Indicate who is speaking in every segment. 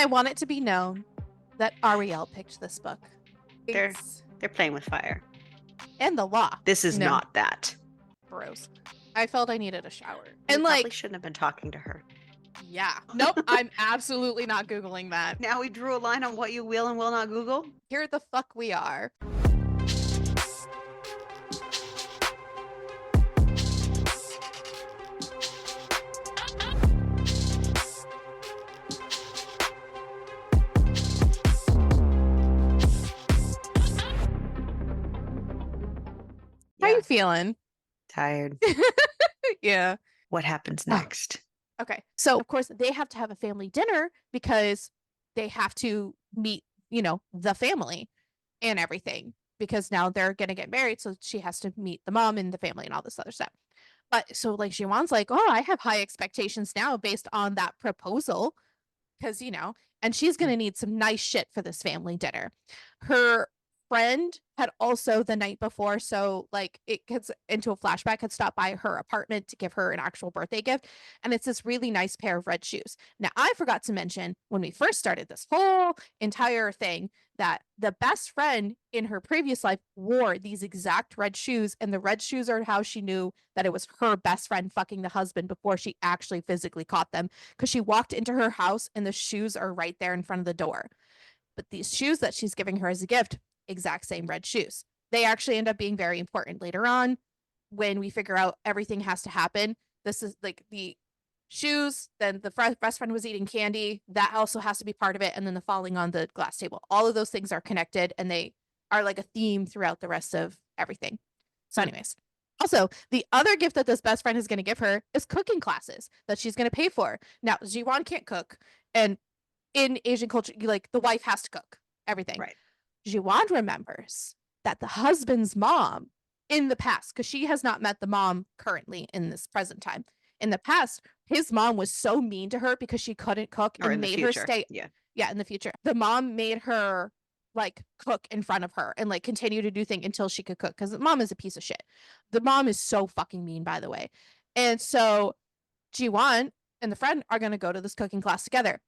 Speaker 1: I want it to be known that Ariel picked this book.
Speaker 2: They're
Speaker 1: It's
Speaker 2: playing with fire.
Speaker 1: and the law.
Speaker 2: This is not that.
Speaker 1: Gross. I felt I needed a shower.
Speaker 2: And probably shouldn't have been talking to her.
Speaker 1: Yeah. Nope. I'm absolutely not Googling that.
Speaker 2: Now we drew a line on what you will and will not Google.
Speaker 1: Here the fuck we are. How you feeling?
Speaker 2: Tired.
Speaker 1: Yeah.
Speaker 2: What happens next?
Speaker 1: Okay. So, of course, they have to have a family dinner because they have to meet, the family and everything because now they're going to get married. So she has to meet the mom and the family and all this other stuff. But so, like, Jiwan's like, oh, I have high expectations now based on that proposal because, and she's going to need some nice shit for this family dinner. Her friend had also the night before, so like it gets into a flashback, had stopped by her apartment to give her an actual birthday gift, and it's this really nice pair of red shoes. Now, I forgot to mention when we first started this whole entire thing that the best friend in her previous life wore these exact red shoes, and the red shoes are how she knew that it was her best friend fucking the husband before she actually physically caught them, because she walked into her house and the shoes are right there in front of the door. But these shoes that she's giving her as a gift, exact same red shoes. They actually end up being very important later on when we figure out everything has to happen. This is like the shoes, then the best friend was eating candy. That also has to be part of it. And then the falling on the glass table. All of those things are connected and they are like a theme throughout the rest of everything. So, anyways. Also, the other gift that this best friend is going to give her is cooking classes that she's going to pay for. Now, Jiwan can't cook. And in Asian culture, like the wife has to cook everything.
Speaker 2: Right.
Speaker 1: Jiwan remembers that the husband's mom in the past, because she has not met the mom currently in this present time. In the past, his mom was so mean to her because she couldn't cook and made her stay. Yeah, in the future. The mom made her like cook in front of her and like continue to do things until she could cook because the mom is a piece of shit. The mom is so fucking mean, by the way. And so Jiwan and the friend are going to go to this cooking class together.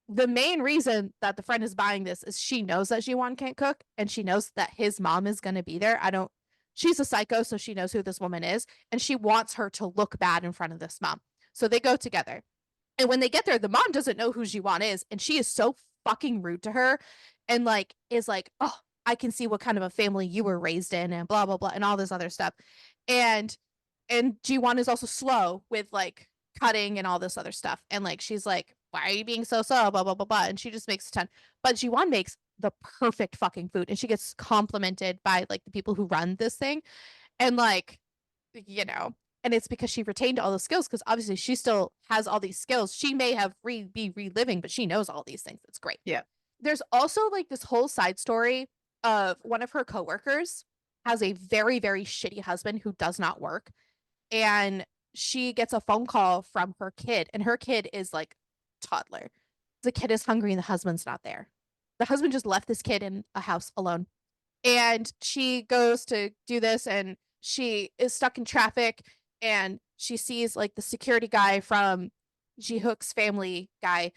Speaker 1: The main reason that the friend is buying this is she knows that Jiwan can't cook and she knows that his mom is going to be there. She's a psycho, so she knows who this woman is and she wants her to look bad in front of this mom. So they go together. And when they get there, the mom doesn't know who Jiwan is and she is so fucking rude to her and like is like, oh, I can see what kind of a family you were raised in and blah, blah, blah, and all this other stuff. And Jiwan is also slow with like cutting and all this other stuff. And like, she's like, why are you being so slow? Blah, blah, blah, blah. And she just makes a ton. But Jiwan makes the perfect fucking food. And she gets complimented by like the people who run this thing. And like, and it's because she retained all the skills because obviously she still has all these skills. She may have be reliving, but she knows all these things. It's great.
Speaker 2: Yeah.
Speaker 1: There's also like this whole side story of one of her coworkers has a very, very shitty husband who does not work. And she gets a phone call from her kid, and her kid is like toddler. The kid is hungry and the husband's not there. The husband just left this kid in a house alone. And she goes to do this and she is stuck in traffic and she sees like the security guy from Ji Hook's family guy.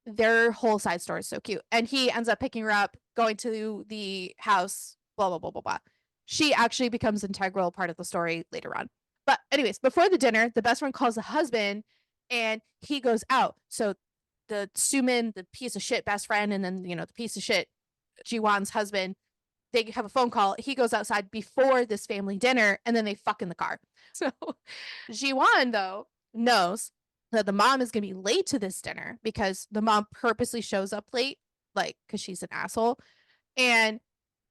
Speaker 1: Their whole side story is so cute. And he ends up picking her up, going to the house, blah, blah, blah, blah, blah. She actually becomes an integral part of the story later on. But anyways, before the dinner, the best friend calls the husband and he goes out. So the Sumin, the piece of shit best friend, and then, the piece of shit Jiwan's husband, they have a phone call. He goes outside before this family dinner and then they fuck in the car. So Jiwan, though, knows that the mom is going to be late to this dinner because the mom purposely shows up late, like, because she's an asshole. And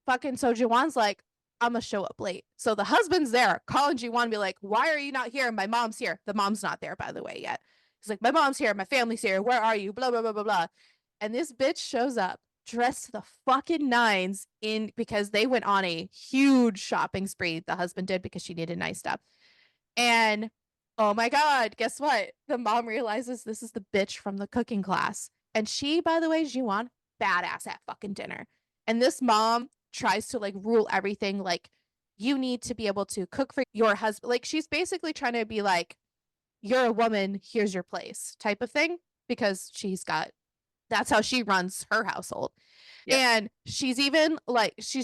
Speaker 1: fucking so Jiwan's like, I'm gonna show up late. So the husband's there calling Jiwan, be like, why are you not here? My mom's here. The mom's not there, by the way, yet. He's like, my mom's here. My family's here. Where are you? Blah, blah, blah, blah, blah. And this bitch shows up dressed to the fucking nines because they went on a huge shopping spree. The husband did because she needed nice stuff. And oh my God, guess what? The mom realizes this is the bitch from the cooking class. And she, by the way, Jiwan, badass at fucking dinner. And this mom tries to like rule everything. Like, you need to be able to cook for your husband. Like, she's basically trying to be like, you're a woman, here's your place type of thing, because she's got That's how she runs her household.
Speaker 2: Yep.
Speaker 1: And she's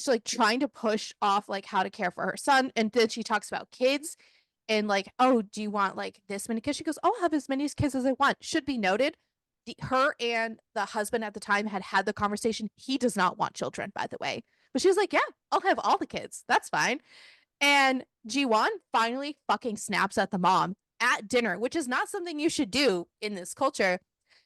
Speaker 1: like trying to push off like how to care for her son. And then she talks about kids and like, oh, do you want like this many kids? She goes, oh, I'll have as many kids as I want. Should be noted, her and the husband at the time had the conversation. He does not want children, by the way. But she was like, yeah, I'll have all the kids. That's fine. And Jiwon finally fucking snaps at the mom at dinner, which is not something you should do in this culture.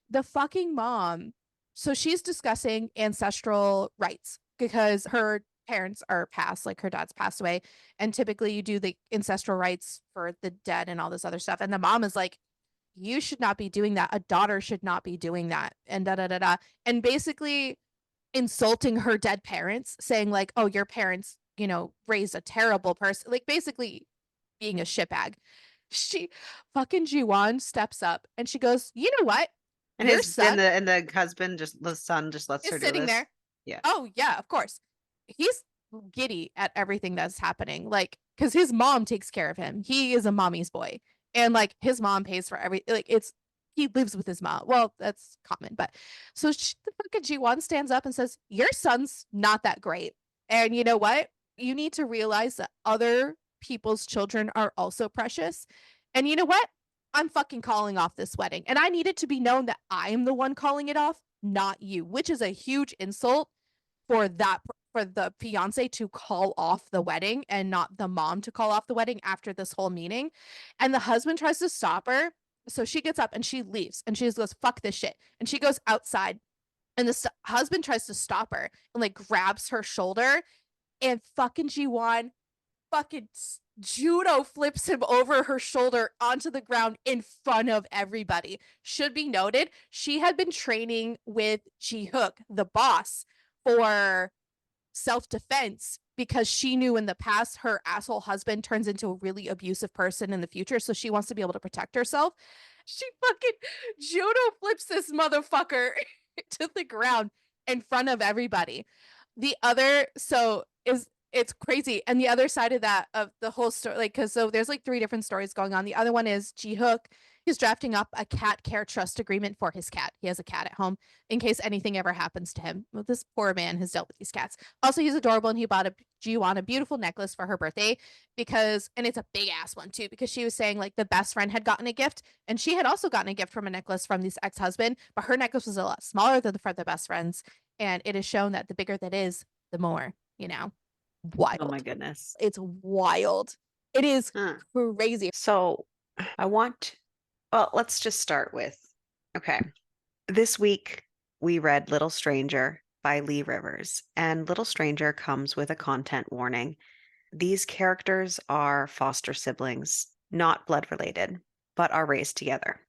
Speaker 1: The fucking mom, so she's discussing ancestral rights because her parents are passed, like her dad's passed away. And typically you do the ancestral rights for the dead and all this other stuff. And the mom is like, you should not be doing that. A daughter should not be doing that. And da da da da. And basically insulting her dead parents, saying, like, oh, your parents, raised a terrible person. Like basically being a shitbag. She fucking Jiwon steps up and she goes, you know what?
Speaker 2: And
Speaker 1: Your
Speaker 2: his
Speaker 1: son
Speaker 2: and the husband the son just lets
Speaker 1: is
Speaker 2: her do
Speaker 1: sitting
Speaker 2: this.
Speaker 1: there.
Speaker 2: Yeah.
Speaker 1: Oh, yeah, of course. He's giddy at everything that's happening. Like, because his mom takes care of him. He is a mommy's boy. And like his mom pays for everything. Like, he lives with his mom. Well, that's common. But so the fucking G1 stands up and says, your son's not that great. And you know what? You need to realize that other people's children are also precious. And you know what? I'm fucking calling off this wedding. And I need it to be known that I'm the one calling it off, not you, which is a huge insult for the fiance to call off the wedding and not the mom to call off the wedding after this whole meeting. And the husband tries to stop her. So she gets up and she leaves and she just goes, fuck this shit. And she goes outside and the husband tries to stop her and like grabs her shoulder and fucking Jiwon fucking judo flips him over her shoulder onto the ground in front of everybody. Should be noted, she had been training with Ji-hook, the boss, for self-defense because she knew in the past her asshole husband turns into a really abusive person in the future, so she wants to be able to protect herself. She fucking judo flips this motherfucker to the ground in front of everybody. The other so is it's crazy. And the other side of that, of the whole story, like, because so there's like 3 different stories going on. The other one is Ji-hook. He's drafting up a cat care trust agreement for his cat. He has a cat at home in case anything ever happens to him. Well, this poor man has dealt with these cats. Also, he's adorable and he bought Ji-won a beautiful necklace for her birthday and it's a big ass one too, because she was saying like the best friend had gotten a gift and she had also gotten a gift from a necklace from this ex-husband, but her necklace was a lot smaller than for the best friends. And it is shown that the bigger that is, the more, wild.
Speaker 2: Oh my goodness.
Speaker 1: It's wild. It is crazy.
Speaker 2: So let's just start with, okay. This week we read Little Stranger by Leigh Rivers, and Little Stranger comes with a content warning. These characters are foster siblings, not blood related, but are raised together.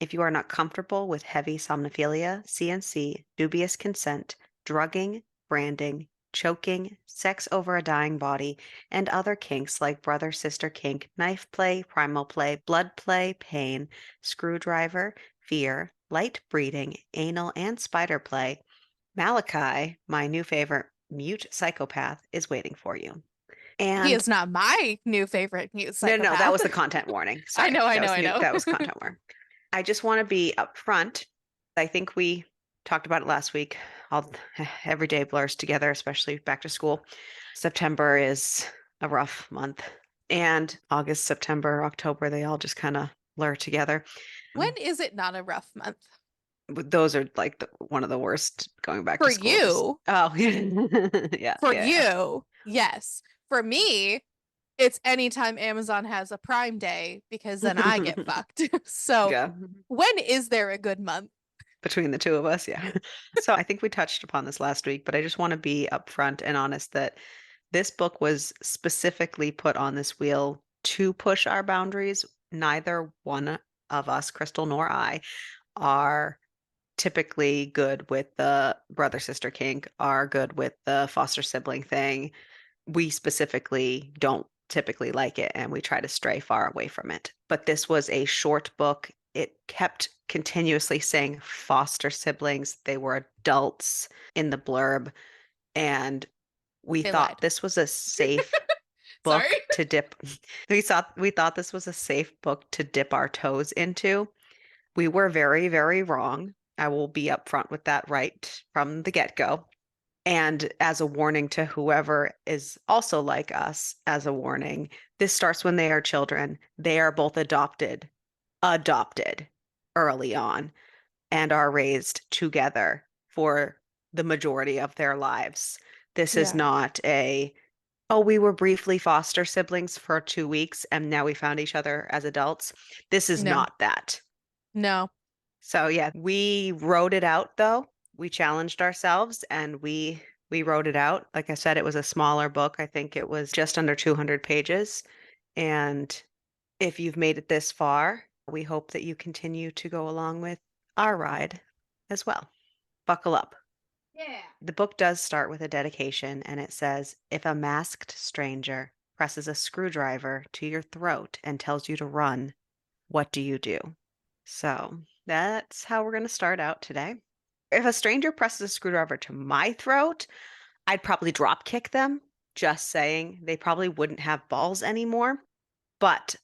Speaker 2: If you are not comfortable with heavy somnophilia, CNC, dubious consent, drugging, branding, choking, sex over a dying body, and other kinks like brother-sister kink, knife play, primal play, blood play, pain, screwdriver, fear, light breeding, anal, and spider play, Malachi, my new favorite mute psychopath, is waiting for you. And
Speaker 1: he is not my new favorite mute psychopath.
Speaker 2: No, that was the content warning. Sorry.
Speaker 1: I know.
Speaker 2: That was content warning. I just want to be upfront. I think we talked about it last week. Every day blurs together, especially back to school. September is a rough month. And August, September, October, they all just kind of blur together.
Speaker 1: When is it not a rough month?
Speaker 2: Those are like one of the worst going back
Speaker 1: for
Speaker 2: to school.
Speaker 1: You.
Speaker 2: Oh, yeah.
Speaker 1: For you, yes. For me, it's anytime Amazon has a Prime Day because then I get fucked. So
Speaker 2: yeah.
Speaker 1: When is there a good month?
Speaker 2: Between the two of us, yeah. So I think we touched upon this last week, but I just want to be upfront and honest that this book was specifically put on this wheel to push our boundaries. Neither one of us, Crystal nor I, are typically good with the brother sister kink, are good with the foster sibling thing. We specifically don't typically like it and we try to stray far away from it. But this was a short book. It kept continuously saying foster siblings. They were adults in the blurb. And we thought this was a safe book to dip. We thought this was a safe book to dip our toes into. We were very, very wrong. I will be upfront with that right from the get-go. And as a warning to whoever is also like us, as a warning, this starts when they are children. They are both adopted early on, and are raised together for the majority of their lives. This is
Speaker 1: Yeah.
Speaker 2: not oh, we were briefly foster siblings for 2 weeks and now we found each other as adults. This is
Speaker 1: No.
Speaker 2: not that.
Speaker 1: No.
Speaker 2: So yeah, we wrote it out though. We challenged ourselves and we wrote it out. Like I said, it was a smaller book. I think it was just under 200 pages. And if you've made it this far, we hope that you continue to go along with our ride as well. Buckle up.
Speaker 1: Yeah.
Speaker 2: The book does start with a dedication, and it says, "If a masked stranger presses a screwdriver to your throat and tells you to run, what do you do?" So that's how we're going to start out today. If a stranger presses a screwdriver to my throat, I'd probably drop kick them. Just saying, they probably wouldn't have balls anymore. But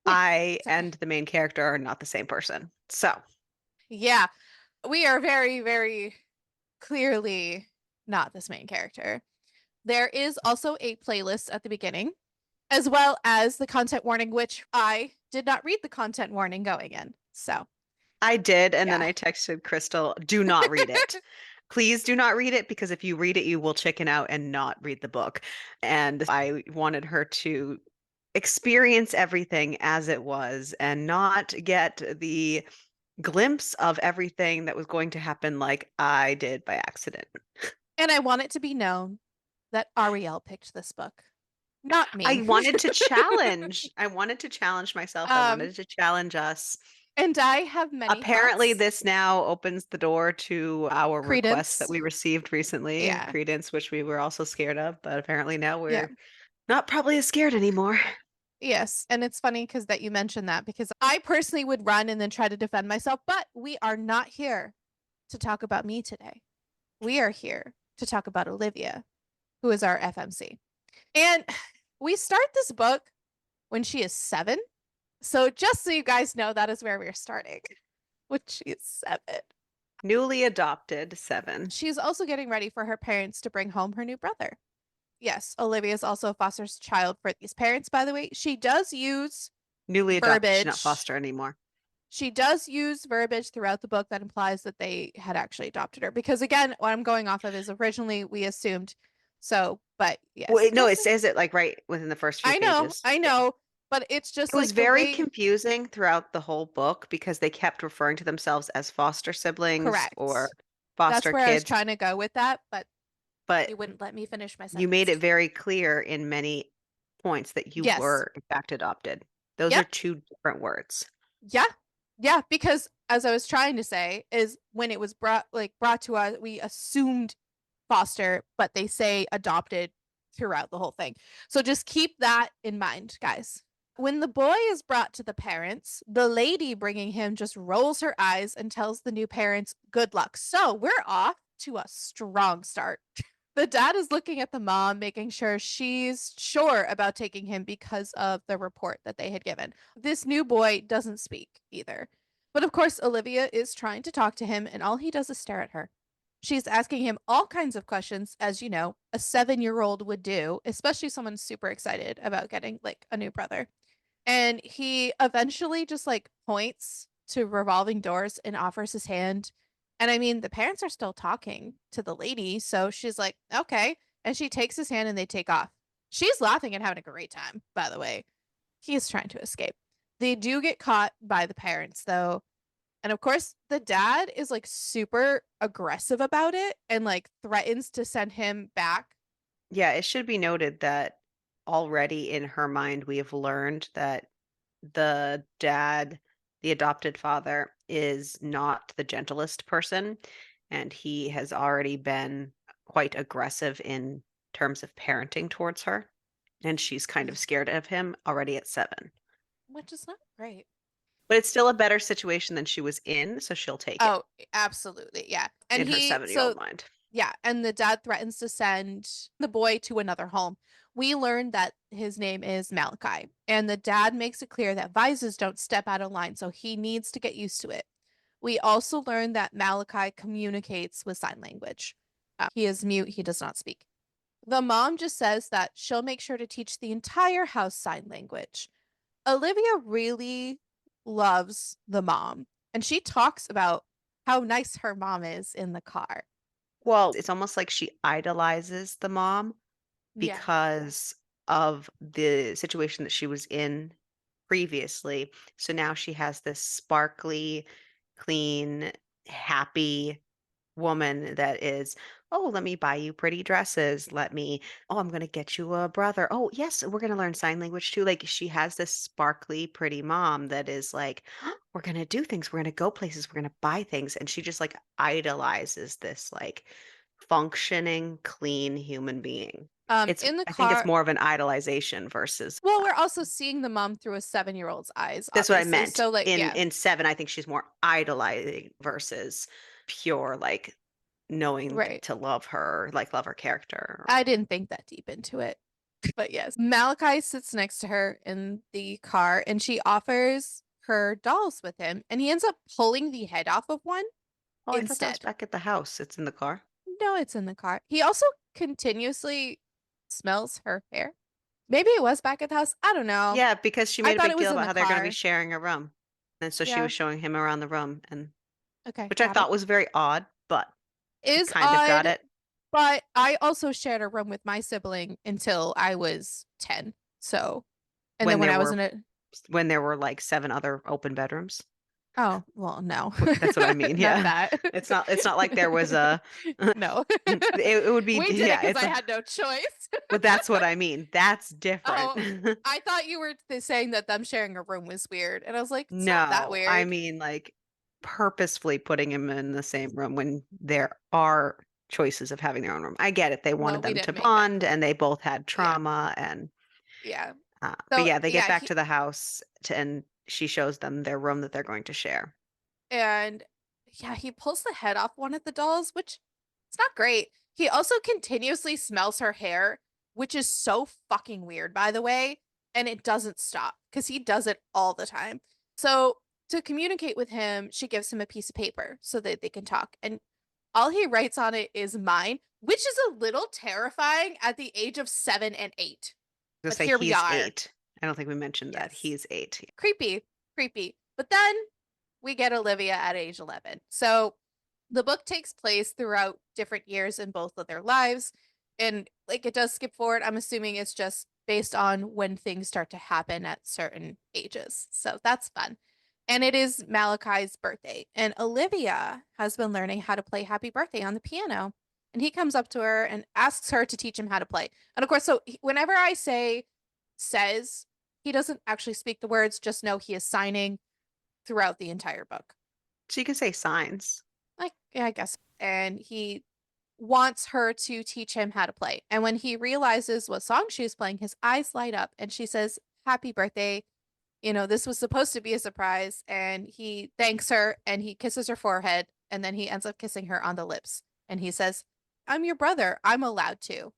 Speaker 1: Yeah.
Speaker 2: I
Speaker 1: Sorry.
Speaker 2: and the main character are not the same person. So
Speaker 1: Yeah. We are very, very clearly not this main character. There is also a playlist at the beginning, as well as the content warning, which I did not read the content warning going in. So,
Speaker 2: I did, and then
Speaker 1: yeah.
Speaker 2: I texted Crystal, do not read it. Please do not read it because if you read it, you will chicken out and not read the book. And I wanted her to experience everything as it was and not get the glimpse of everything that was going to happen like I did by accident.
Speaker 1: And I want it to be known that Ariel picked this book, not
Speaker 2: I
Speaker 1: me.
Speaker 2: wanted to challenge. I wanted to challenge myself. I
Speaker 1: um,
Speaker 2: wanted to challenge us.
Speaker 1: and I have many
Speaker 2: Apparently,
Speaker 1: thoughts.
Speaker 2: this now opens the door to our requests that
Speaker 1: Credence.
Speaker 2: we received recently,
Speaker 1: Yeah.
Speaker 2: Credence, which we were also scared of, but apparently now
Speaker 1: Yeah.
Speaker 2: we're not probably as scared anymore.
Speaker 1: Yes. And it's funny because that you mentioned that because I personally would run and then try to defend myself, but we are not here to talk about me today. We are here to talk about Olivia, who is our FMC. And we start this book when she is 7. So just so you guys know, that is where we're starting. When she is 7.
Speaker 2: Newly adopted 7.
Speaker 1: She's also getting ready for her parents to bring home her new brother. Yes, Olivia is also a foster child for these parents, by the way. She does use
Speaker 2: Newly adopted, she's not
Speaker 1: verbiage.
Speaker 2: foster anymore.
Speaker 1: She does use verbiage throughout the book that implies that they had actually adopted her. Because again, what I'm going off of is originally we assumed so, but yes,
Speaker 2: Wait, no, it
Speaker 1: just
Speaker 2: says it like right within the first few pages.
Speaker 1: I know, but it's
Speaker 2: It
Speaker 1: just
Speaker 2: was
Speaker 1: like the
Speaker 2: very
Speaker 1: way
Speaker 2: confusing throughout the whole book because they kept referring to themselves as foster siblings or
Speaker 1: correct. That's
Speaker 2: foster
Speaker 1: where I was
Speaker 2: kids,
Speaker 1: trying to go with that, but
Speaker 2: but
Speaker 1: you wouldn't let me finish my
Speaker 2: you made
Speaker 1: sentence.
Speaker 2: it very clear in many points that you
Speaker 1: Yes.
Speaker 2: were, in fact, adopted. Those are
Speaker 1: Yep.
Speaker 2: two different words.
Speaker 1: Yeah. Yeah, because as I was trying to say is when it was brought to us, we assumed foster, but they say adopted throughout the whole thing. So just keep that in mind, guys. When the boy is brought to the parents, the lady bringing him just rolls her eyes and tells the new parents, good luck. So we're off to a strong start. The dad is looking at the mom, making sure she's sure about taking him because of the report that they had given. This new boy doesn't speak either. But of course, Olivia is trying to talk to him, and all he does is stare at her. She's asking him all kinds of questions, as you know, a 7-year-old would do, especially someone super excited about getting like a new brother. And he eventually just like points to revolving doors and offers his hand. And I mean, the parents are still talking to the lady. So she's like, okay. And she takes his hand and they take off. She's laughing and having a great time, by the way. He is trying to escape. They do get caught by the parents, though. And of course, the dad is like super aggressive about it and like threatens to send him back.
Speaker 2: Yeah, it should be noted that already in her mind, we have learned that the dad, the adopted father, is not the gentlest person, and he has already been quite aggressive in terms of parenting towards her, and she's kind of scared of him already at 7.
Speaker 1: Which is not great.
Speaker 2: But it's still a better situation than she was in, so she'll take it
Speaker 1: Oh, absolutely. Yeah. And
Speaker 2: in her
Speaker 1: he,
Speaker 2: 7-year-old
Speaker 1: so
Speaker 2: mind.
Speaker 1: yeah. And the dad threatens to send the boy to another home. We learned that his name is Malachi. And the dad makes it clear that vises don't step out of line. So he needs to get used to it. We also learn that Malachi communicates with sign language. He is mute, he does not speak. The mom just says that she'll make sure to teach the entire house sign language. Olivia really loves the mom, and she talks about how nice her mom is in the car.
Speaker 2: Well, it's almost like she idolizes the mom
Speaker 1: Yeah.
Speaker 2: because of the situation that she was in previously. So now she has this sparkly, clean, happy woman that is, oh, let me buy you pretty dresses. Oh, I'm going to get you a brother. Oh, yes, we're going to learn sign language too. Like she has this sparkly, pretty mom that is like, we're going to do things. We're going to go places. We're going to buy things. And she just like idolizes this like functioning, clean human being.
Speaker 1: In the
Speaker 2: I think it's
Speaker 1: car,
Speaker 2: more of an idolization versus,
Speaker 1: well, we're also seeing the mom through a 7-year-old's eyes,
Speaker 2: that's what I
Speaker 1: obviously.
Speaker 2: meant.
Speaker 1: So, like, yeah,
Speaker 2: In Seven, I think she's more idolizing versus pure like knowing
Speaker 1: right.
Speaker 2: to love her, like love her character.
Speaker 1: I didn't think that deep into it. But yes, Malachi sits next to her in the car and she offers her dolls with him, and he ends up pulling the head off of one
Speaker 2: Oh, I thought that was
Speaker 1: instead.
Speaker 2: back at the house. It's in the car.
Speaker 1: No, it's in the car. He also continuously smells her hair. Maybe it was back at the house. I don't know.
Speaker 2: Yeah, because she
Speaker 1: I
Speaker 2: made a
Speaker 1: thought
Speaker 2: big
Speaker 1: it
Speaker 2: deal
Speaker 1: was in
Speaker 2: about
Speaker 1: the
Speaker 2: how they're going to be
Speaker 1: car.
Speaker 2: sharing a room. And so she
Speaker 1: Yeah.
Speaker 2: was showing him around the room and
Speaker 1: Okay.
Speaker 2: which I
Speaker 1: Got it.
Speaker 2: thought was very odd, but I
Speaker 1: Is
Speaker 2: kind of got
Speaker 1: odd,
Speaker 2: it
Speaker 1: but I also shared a room with my sibling until I was 10. So, and then
Speaker 2: when
Speaker 1: when
Speaker 2: there
Speaker 1: I was
Speaker 2: were
Speaker 1: in a,
Speaker 2: like seven other open bedrooms.
Speaker 1: oh, well, no,
Speaker 2: That's what I mean.
Speaker 1: not
Speaker 2: Yeah.
Speaker 1: that.
Speaker 2: It's not like there was a
Speaker 1: No.
Speaker 2: it would be
Speaker 1: We did it
Speaker 2: yeah,
Speaker 1: because
Speaker 2: it's
Speaker 1: I
Speaker 2: a,
Speaker 1: had no choice.
Speaker 2: but that's what I mean. That's different.
Speaker 1: Oh, I thought you were saying that them sharing a room was weird. And I was like, it's not that
Speaker 2: No, I
Speaker 1: weird.
Speaker 2: mean like purposefully putting him in the same room when there are choices of having their own room. I get it. They
Speaker 1: No,
Speaker 2: wanted
Speaker 1: we
Speaker 2: them to
Speaker 1: didn't make that
Speaker 2: bond
Speaker 1: clear.
Speaker 2: and they both had
Speaker 1: Yeah.
Speaker 2: trauma and
Speaker 1: Yeah.
Speaker 2: but
Speaker 1: So,
Speaker 2: yeah, they get
Speaker 1: yeah,
Speaker 2: back to the house and she shows them their room that they're going to share.
Speaker 1: and yeah, he pulls the head off one of the dolls, which it's not great. He also continuously smells her hair, which is so fucking weird, by the way. And it doesn't stop because he does it all the time. So, to communicate with him, she gives him a piece of paper so that they can talk. And all he writes on it is mine, which is a little terrifying at the age of 7 and 8.
Speaker 2: To
Speaker 1: But
Speaker 2: say
Speaker 1: here we
Speaker 2: he's
Speaker 1: are.
Speaker 2: 8. I don't think we mentioned that.
Speaker 1: Yes.
Speaker 2: He's 8.
Speaker 1: Creepy, creepy. But then we get Olivia at age 11. So the book takes place throughout different years in both of their lives. And like it does skip forward. I'm assuming it's just based on when things start to happen at certain ages. So that's fun. And it is Malachi's birthday. And Olivia has been learning how to play Happy Birthday on the piano. And he comes up to her and asks her to teach him how to play. And of course, so whenever I say says, he doesn't actually speak the words, just know he is signing throughout the entire book.
Speaker 2: So you can say signs.
Speaker 1: Like, yeah, I guess. And he wants her to teach him how to play. And when he realizes what song she's playing, his eyes light up and she says, Happy birthday. You know, this was supposed to be a surprise. And he thanks her and he kisses her forehead. And then he ends up kissing her on the lips. And he says, I'm your brother. I'm allowed to.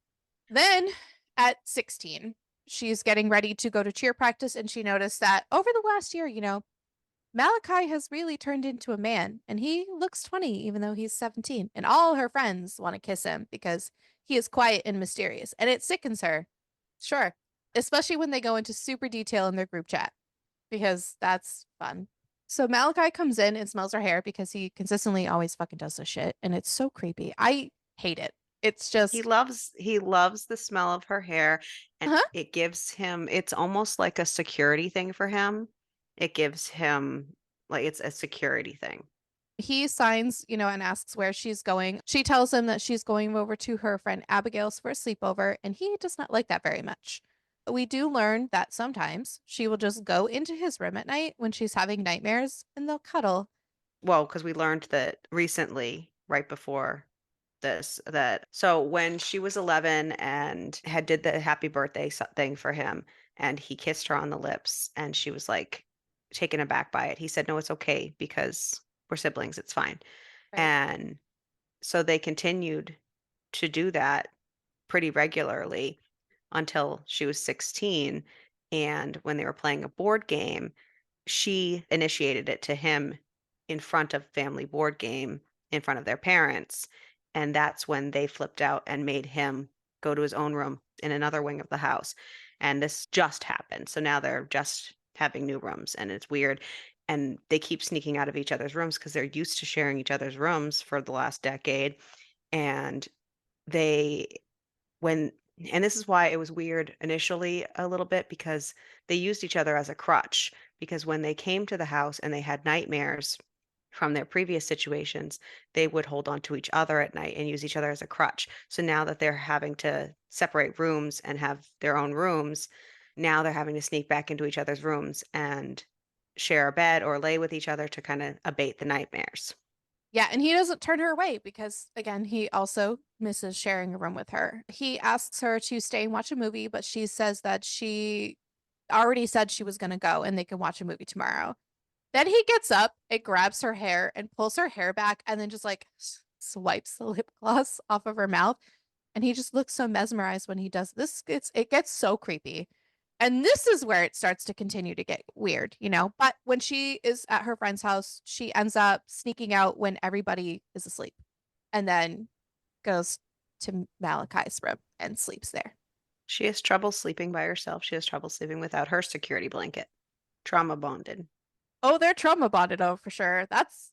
Speaker 1: Then at 16, she's getting ready to go to cheer practice. And she noticed that over the last year, Malachi has really turned into a man and he looks 20 even though he's 17. And all her friends want to kiss him because he is quiet and mysterious. And it sickens her. Sure. Especially when they go into super detail in their group chat because that's fun. So Malachi comes in and smells her hair because he consistently always fucking does this shit. And it's so creepy. I hate it. It's just,
Speaker 2: He loves the smell of her hair and
Speaker 1: huh?
Speaker 2: it gives him it's almost like a security thing for him. It gives him like it's a security thing.
Speaker 1: He signs, and asks where she's going. She tells him that she's going over to her friend Abigail's for a sleepover, and he does not like that very much. We do learn that sometimes she will just go into his room at night when she's having nightmares and they'll cuddle.
Speaker 2: Well, because we learned that recently, right before this, that so when she was 11 and had did the happy birthday thing for him, and he kissed her on the lips, and she was like taken aback by it. He said, "No, it's okay because we're siblings. It's fine."
Speaker 1: Right.
Speaker 2: And so they continued to do that pretty regularly until she was 16. And when they were playing a board game, she initiated it to him in front of family board game in front of their parents. And that's when they flipped out and made him go to his own room in another wing of the house. And this just happened. So now they're just having new rooms and it's weird. And they keep sneaking out of each other's rooms because they're used to sharing each other's rooms for the last decade. And they when and this is why it was weird initially a little bit because they used each other as a crutch, because when they came to the house and they had nightmares from their previous situations, they would hold on to each other at night and use each other as a crutch. So now that they're having to separate rooms and have their own rooms, now they're having to sneak back into each other's rooms and share a bed or lay with each other to kind of abate the nightmares.
Speaker 1: Yeah, and he doesn't turn her away because, again, he also misses sharing a room with her. He asks her to stay and watch a movie, but she says that she already said she was going to go and they can watch a movie tomorrow. Then he gets up and grabs her hair and pulls her hair back and then just like swipes the lip gloss off of her mouth. And he just looks so mesmerized when he does this. It gets so creepy. And this is where it starts to continue to get weird, you know? But when she is at her friend's house, she ends up sneaking out when everybody is asleep and then goes to Malachi's room and sleeps there.
Speaker 2: She has trouble sleeping by herself. She has trouble sleeping without her security blanket. Trauma bonded.
Speaker 1: Oh, they're trauma bonded, oh, for sure. That's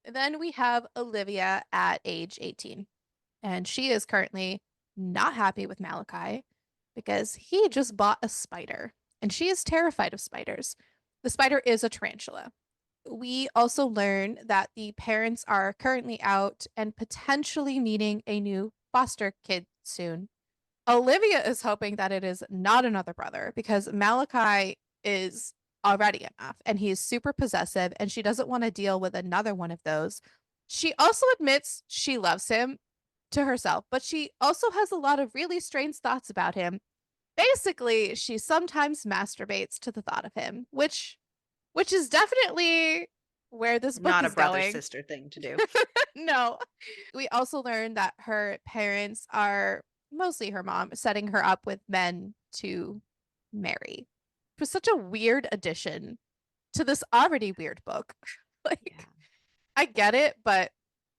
Speaker 1: Then we have Olivia at age 18, and she is currently not happy with Malachi because he just bought a spider, and she is terrified of spiders. The spider is a tarantula. We also learn that the parents are currently out and potentially meeting a new foster kid soon. Olivia is hoping that it is not another brother because Malachi is already enough and he is super possessive and she doesn't want to deal with another one of those. She also admits she loves him to herself, but she also has a lot of really strange thoughts about him. Basically, she sometimes masturbates to the thought of him, which is definitely where this book
Speaker 2: Not a
Speaker 1: is
Speaker 2: brother
Speaker 1: going.
Speaker 2: sister thing to do.
Speaker 1: No. We also learn that her parents are, mostly her mom, setting her up with men to marry. It was such a weird addition to this already weird book.
Speaker 2: Yeah.
Speaker 1: Like, I get it, but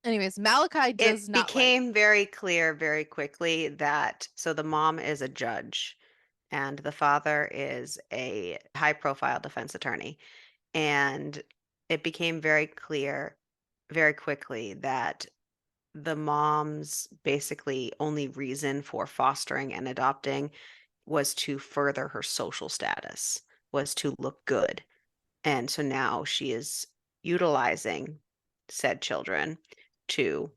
Speaker 1: anyways, Malachi
Speaker 2: It
Speaker 1: does not like.
Speaker 2: became very clear very quickly that so the mom is a judge and the father is a high profile defense attorney. And it became very clear very quickly that the mom's basically only reason for fostering and adopting was to further her social status, was to look good. And so now she is utilizing said children to,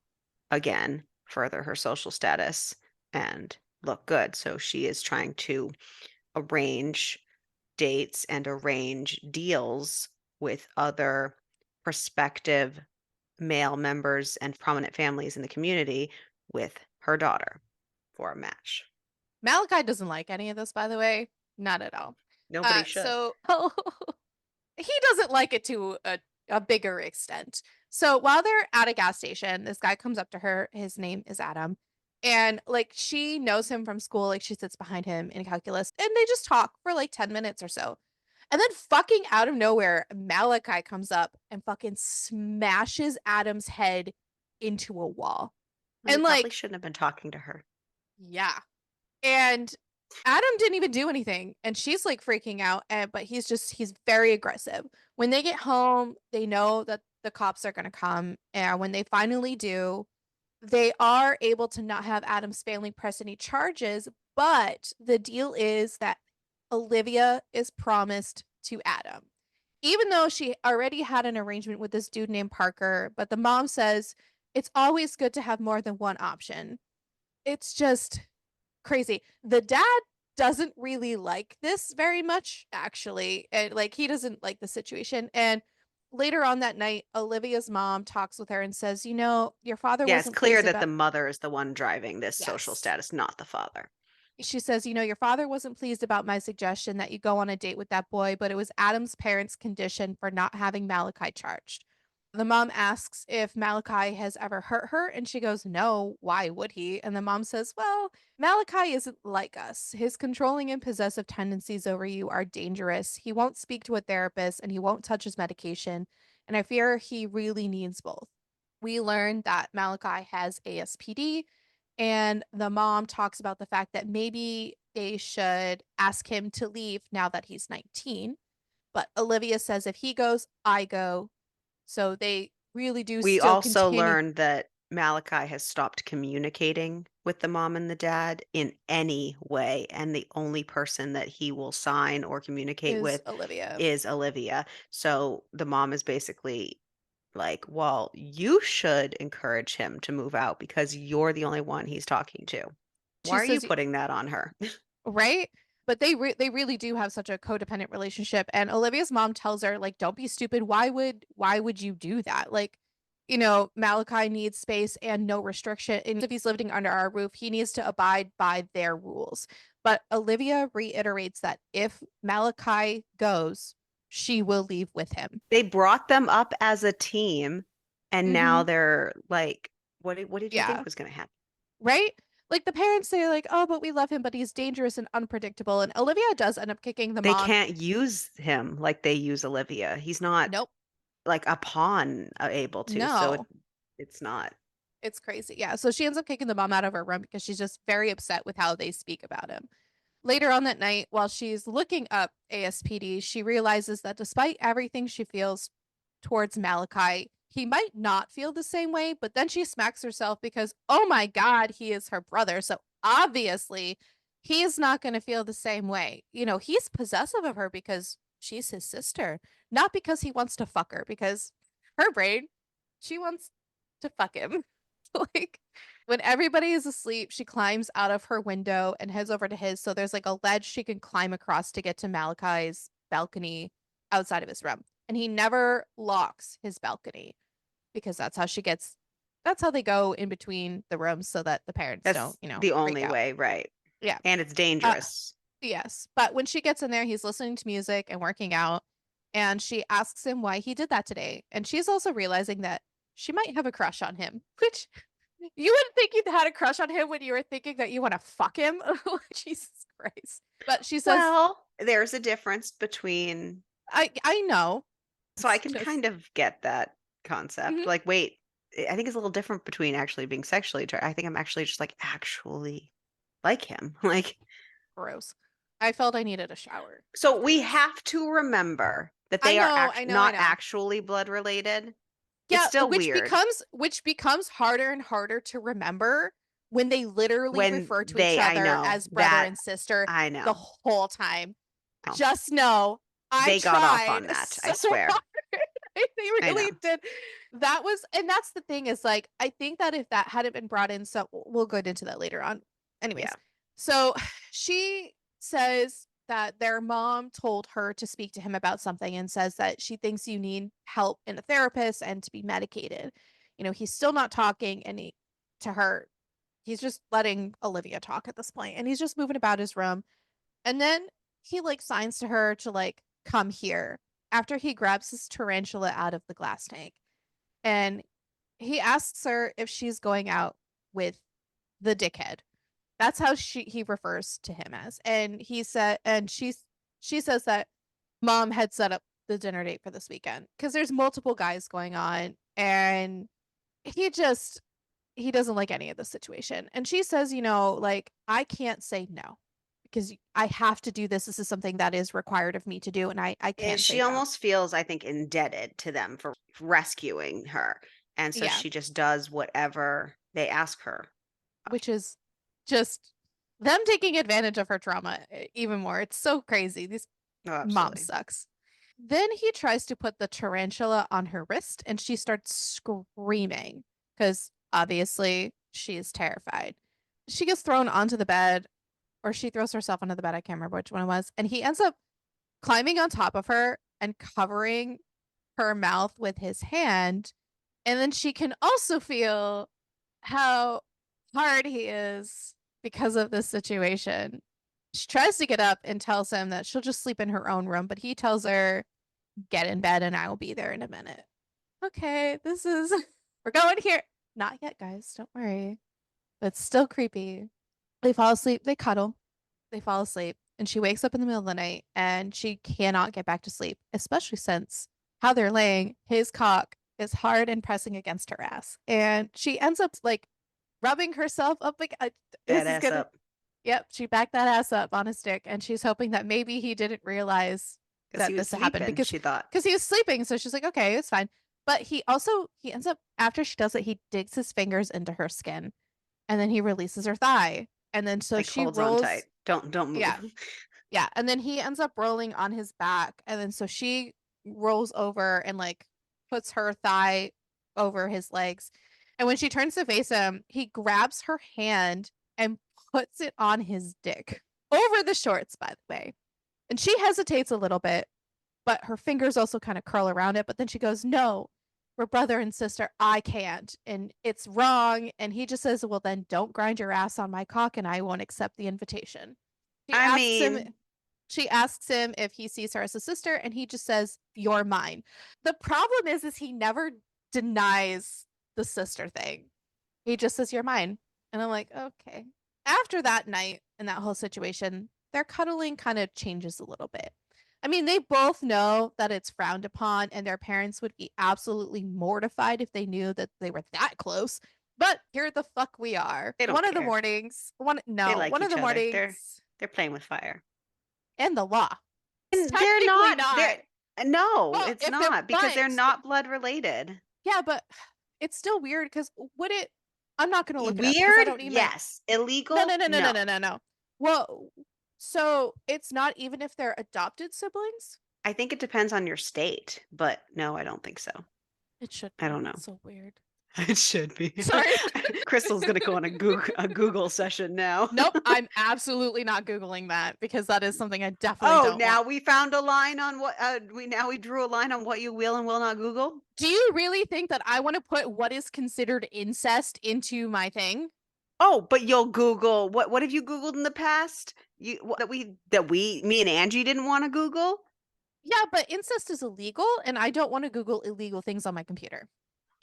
Speaker 2: again, further her social status and look good. So she is trying to arrange dates and arrange deals with other prospective male members and prominent families in the community with her daughter for a match.
Speaker 1: Malachi doesn't like any of this, by the way. Not at all.
Speaker 2: Nobody should.
Speaker 1: So he doesn't like it to a bigger extent. So while they're at a gas station, this guy comes up to her. His name is Adam. And like she knows him from school, like she sits behind him in calculus, and they just talk for like 10 minutes or so. And then fucking out of nowhere, Malachi comes up and fucking smashes Adam's head into a wall.
Speaker 2: Well, he
Speaker 1: And
Speaker 2: probably
Speaker 1: like,
Speaker 2: shouldn't have been talking to her.
Speaker 1: yeah. And Adam didn't even do anything and she's like freaking out but he's very aggressive. When they get home, they know that the cops are going to come and when they finally do, they are able to not have Adam's family press any charges, but the deal is that Olivia is promised to Adam. Even though she already had an arrangement with this dude named Parker, but the mom says it's always good to have more than one option. It's just crazy. The dad doesn't really like this very much, actually. And like he doesn't like the situation. And later on that night, Olivia's mom talks with her and says, you know, your father
Speaker 2: Yeah, it's
Speaker 1: wasn't
Speaker 2: clear
Speaker 1: pleased
Speaker 2: that the
Speaker 1: about.
Speaker 2: mother is the one driving this social
Speaker 1: Yes.
Speaker 2: status, not the father.
Speaker 1: She says, you know, your father wasn't pleased about my suggestion that you go on a date with that boy, but it was Adam's parents' condition for not having Malachi charged. The mom asks if Malachi has ever hurt her, and she goes, no, why would he? And the mom says, well, Malachi isn't like us. His controlling and possessive tendencies over you are dangerous. He won't speak to a therapist and he won't touch his medication. and I fear he really needs both. We learn that Malachi has ASPD, and the mom talks about the fact that maybe they should ask him to leave now that he's 19. But Olivia says if he goes, I go. So they really do
Speaker 2: We
Speaker 1: still
Speaker 2: also
Speaker 1: continue.
Speaker 2: learned that Malachi has stopped communicating with the mom and the dad in any way, and the only person that he will sign or communicate
Speaker 1: Is
Speaker 2: with
Speaker 1: Olivia.
Speaker 2: is Olivia. So the mom is basically like, well, you should encourage him to move out because you're the only one he's talking to.
Speaker 1: She
Speaker 2: Why are you
Speaker 1: says,
Speaker 2: putting that on her?
Speaker 1: right? But they really do have such a codependent relationship. And Olivia's mom tells her, like, don't be stupid. Why would you do that? Like, Malachi needs space and no restriction. And if he's living under our roof, he needs to abide by their rules. But Olivia reiterates that if Malachi goes, she will leave with him.
Speaker 2: They brought them up as a team, and
Speaker 1: Mm-hmm.
Speaker 2: now they're like, what did you
Speaker 1: Yeah.
Speaker 2: think was going to happen?
Speaker 1: Right? Like the parents say, like, oh, but we love him, but he's dangerous and unpredictable. And Olivia does end up kicking the
Speaker 2: They
Speaker 1: mom.
Speaker 2: can't use him like they use Olivia. He's not
Speaker 1: Nope.
Speaker 2: like a pawn able to, so
Speaker 1: No.
Speaker 2: it's not.
Speaker 1: It's crazy. Yeah. So she ends up kicking the mom out of her room because she's just very upset with how they speak about him. Later on that night, while she's looking up ASPD, she realizes that despite everything she feels towards Malachi, he might not feel the same way, but then she smacks herself because, oh my God, he is her brother. So obviously, he's not going to feel the same way. He's possessive of her because she's his sister, not because he wants to fuck her, because her brain, she wants to fuck him. Like, when everybody is asleep, she climbs out of her window and heads over to his. So there's like a ledge she can climb across to get to Malachi's balcony outside of his room. And he never locks his balcony because that's how they go in between the rooms so that the parents don't,
Speaker 2: That's the
Speaker 1: freak
Speaker 2: only
Speaker 1: out.
Speaker 2: way, right?
Speaker 1: Yeah.
Speaker 2: And it's
Speaker 1: Uh,
Speaker 2: dangerous.
Speaker 1: yes. But when she gets in there, he's listening to music and working out. And she asks him why he did that today. And she's also realizing that she might have a crush on him, which you wouldn't think you had a crush on him when you were thinking that you want to fuck him. Jesus Christ. But she says,
Speaker 2: Well, there's a difference between,
Speaker 1: I know.
Speaker 2: so I
Speaker 1: It's
Speaker 2: can
Speaker 1: just
Speaker 2: kind of get that concept.
Speaker 1: mhm,
Speaker 2: Like, wait, I think it's a little different between actually being sexually attracted. I think I'm actually just like actually like him. Like,
Speaker 1: gross. I felt I needed a shower
Speaker 2: so
Speaker 1: after
Speaker 2: we
Speaker 1: this.
Speaker 2: have to remember that
Speaker 1: I
Speaker 2: they are
Speaker 1: know, I know, I
Speaker 2: not
Speaker 1: know.
Speaker 2: actually blood related. It's
Speaker 1: Yeah,
Speaker 2: still weird
Speaker 1: which becomes harder and harder to remember when they literally
Speaker 2: when
Speaker 1: refer to each
Speaker 2: I
Speaker 1: other
Speaker 2: know
Speaker 1: as brother
Speaker 2: that
Speaker 1: and sister
Speaker 2: I
Speaker 1: the
Speaker 2: know.
Speaker 1: whole time.
Speaker 2: Oh,
Speaker 1: Just know I
Speaker 2: they got off on
Speaker 1: tried
Speaker 2: that, I
Speaker 1: so
Speaker 2: swear.
Speaker 1: hard. They
Speaker 2: I know.
Speaker 1: really did. And that's the thing is like, I think that if that hadn't been brought in, so we'll get into that later on.
Speaker 2: Yeah.
Speaker 1: Anyways, so she says that their mom told her to speak to him about something and says that she thinks you need help in a therapist and to be medicated. He's still not talking to her. He's just letting Olivia talk at this point and he's just moving about his room. And then he like signs to her to like come here after he grabs his tarantula out of the glass tank. And he asks her if she's going out with the dickhead. That's how he refers to him as. And she says that mom had set up the dinner date for this weekend because there's multiple guys going on and he just he doesn't like any of the situation. And she says, like, I can't say no because I have to do this. This is something that is required of me to do. And I can't say
Speaker 2: She
Speaker 1: no.
Speaker 2: almost feels, I think, indebted to them for rescuing her. And so
Speaker 1: Yeah.
Speaker 2: she just does whatever they ask her.
Speaker 1: Which is just them taking advantage of her trauma even more. It's so crazy. This
Speaker 2: Oh,
Speaker 1: mom
Speaker 2: absolutely.
Speaker 1: sucks. Then he tries to put the tarantula on her wrist and she starts screaming because obviously she is terrified. She gets thrown onto the bed or she throws herself onto the bed. I can't remember which one it was. And he ends up climbing on top of her and covering her mouth with his hand. And then she can also feel how hard he is because of this situation. She tries to get up and tells him that she'll just sleep in her own room, but he tells her, get in bed and I will be there in a minute. Okay, we're going here. Not yet, guys. Don't worry. But it's still creepy. They fall asleep. They cuddle. They fall asleep. And she wakes up in the middle of the night and she cannot get back to sleep, especially since how they're laying, his cock is hard and pressing against her ass. And she ends up like rubbing herself up. Like,
Speaker 2: That
Speaker 1: this is
Speaker 2: ass
Speaker 1: gonna,
Speaker 2: up.
Speaker 1: yep, she backed that ass up on a stick. And she's hoping that maybe he didn't realize
Speaker 2: Because he
Speaker 1: that
Speaker 2: was
Speaker 1: this happened
Speaker 2: sleeping,
Speaker 1: because
Speaker 2: she thought.
Speaker 1: he was sleeping. So she's like, okay, it's fine. But he ends up, after she does it, he digs his fingers into her skin and then he releases her thigh. And then so
Speaker 2: Like
Speaker 1: she
Speaker 2: holds on tight.
Speaker 1: rolls,
Speaker 2: Don't
Speaker 1: yeah,
Speaker 2: move.
Speaker 1: yeah. And then he ends up rolling on his back. And then so she rolls over and like puts her thigh over his legs. And when she turns to face him, he grabs her hand and puts it on his dick over the shorts, by the way. And she hesitates a little bit, but her fingers also kind of curl around it. But then she goes, no, we're brother and sister. I can't. And it's wrong. And he just says, well, then don't grind your ass on my cock and I won't accept the invitation. She
Speaker 2: I
Speaker 1: asks him
Speaker 2: mean,
Speaker 1: she asks him if he sees her as a sister, and he just says, "You're mine." The problem is he never denies the sister thing. He just says, "You're mine," and I'm like, okay. After that night and that whole situation, their cuddling kind of changes a little bit. I mean, they both know that it's frowned upon, and their parents would be absolutely mortified if they knew that they were that close. But here the fuck we are.
Speaker 2: they don't care. They like
Speaker 1: One of
Speaker 2: each
Speaker 1: the
Speaker 2: other. They're
Speaker 1: mornings
Speaker 2: they're playing with fire.
Speaker 1: and the law. It's
Speaker 2: And they're
Speaker 1: technically
Speaker 2: not.
Speaker 1: not.
Speaker 2: They're no,
Speaker 1: Well,
Speaker 2: it's
Speaker 1: if they're
Speaker 2: not because they're
Speaker 1: but
Speaker 2: not blood related.
Speaker 1: yeah, but it's still weird because would it? I'm not gonna look it up because I
Speaker 2: Weird?
Speaker 1: don't need my.
Speaker 2: Yes.
Speaker 1: No, no,
Speaker 2: Illegal?
Speaker 1: no, no, no,
Speaker 2: No.
Speaker 1: no, no, no. Well, so it's not even if they're adopted siblings.
Speaker 2: I think it depends on your state, but no, I don't think so.
Speaker 1: It should
Speaker 2: I
Speaker 1: be.
Speaker 2: don't know.
Speaker 1: It's so weird.
Speaker 2: It should be.
Speaker 1: Sorry.
Speaker 2: Crystal's gonna go on a Google session now.
Speaker 1: Nope, I'm absolutely not googling that because that is something I definitely
Speaker 2: Oh,
Speaker 1: don't
Speaker 2: now
Speaker 1: want.
Speaker 2: we found a line on what we drew a line on what you will and will not Google.
Speaker 1: Do you really think that I want to put what is considered incest into my thing?
Speaker 2: Oh, but you'll Google what have you Googled in the past? That we me and Angie didn't want to Google?
Speaker 1: Yeah, but incest is illegal, and I don't want to Google illegal things on my computer.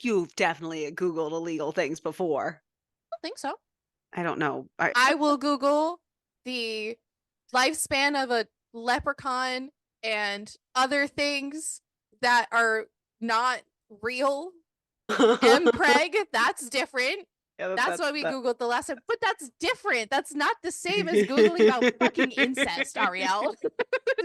Speaker 2: You've definitely Googled illegal things before.
Speaker 1: I don't think so.
Speaker 2: I don't know.
Speaker 1: I will Google the lifespan of a leprechaun and other things that are not real. Mpreg, that's different.
Speaker 2: Yeah,
Speaker 1: That's why we
Speaker 2: that.
Speaker 1: Googled the last time. But that's different. That's not the same as Googling about fucking incest, Ariel.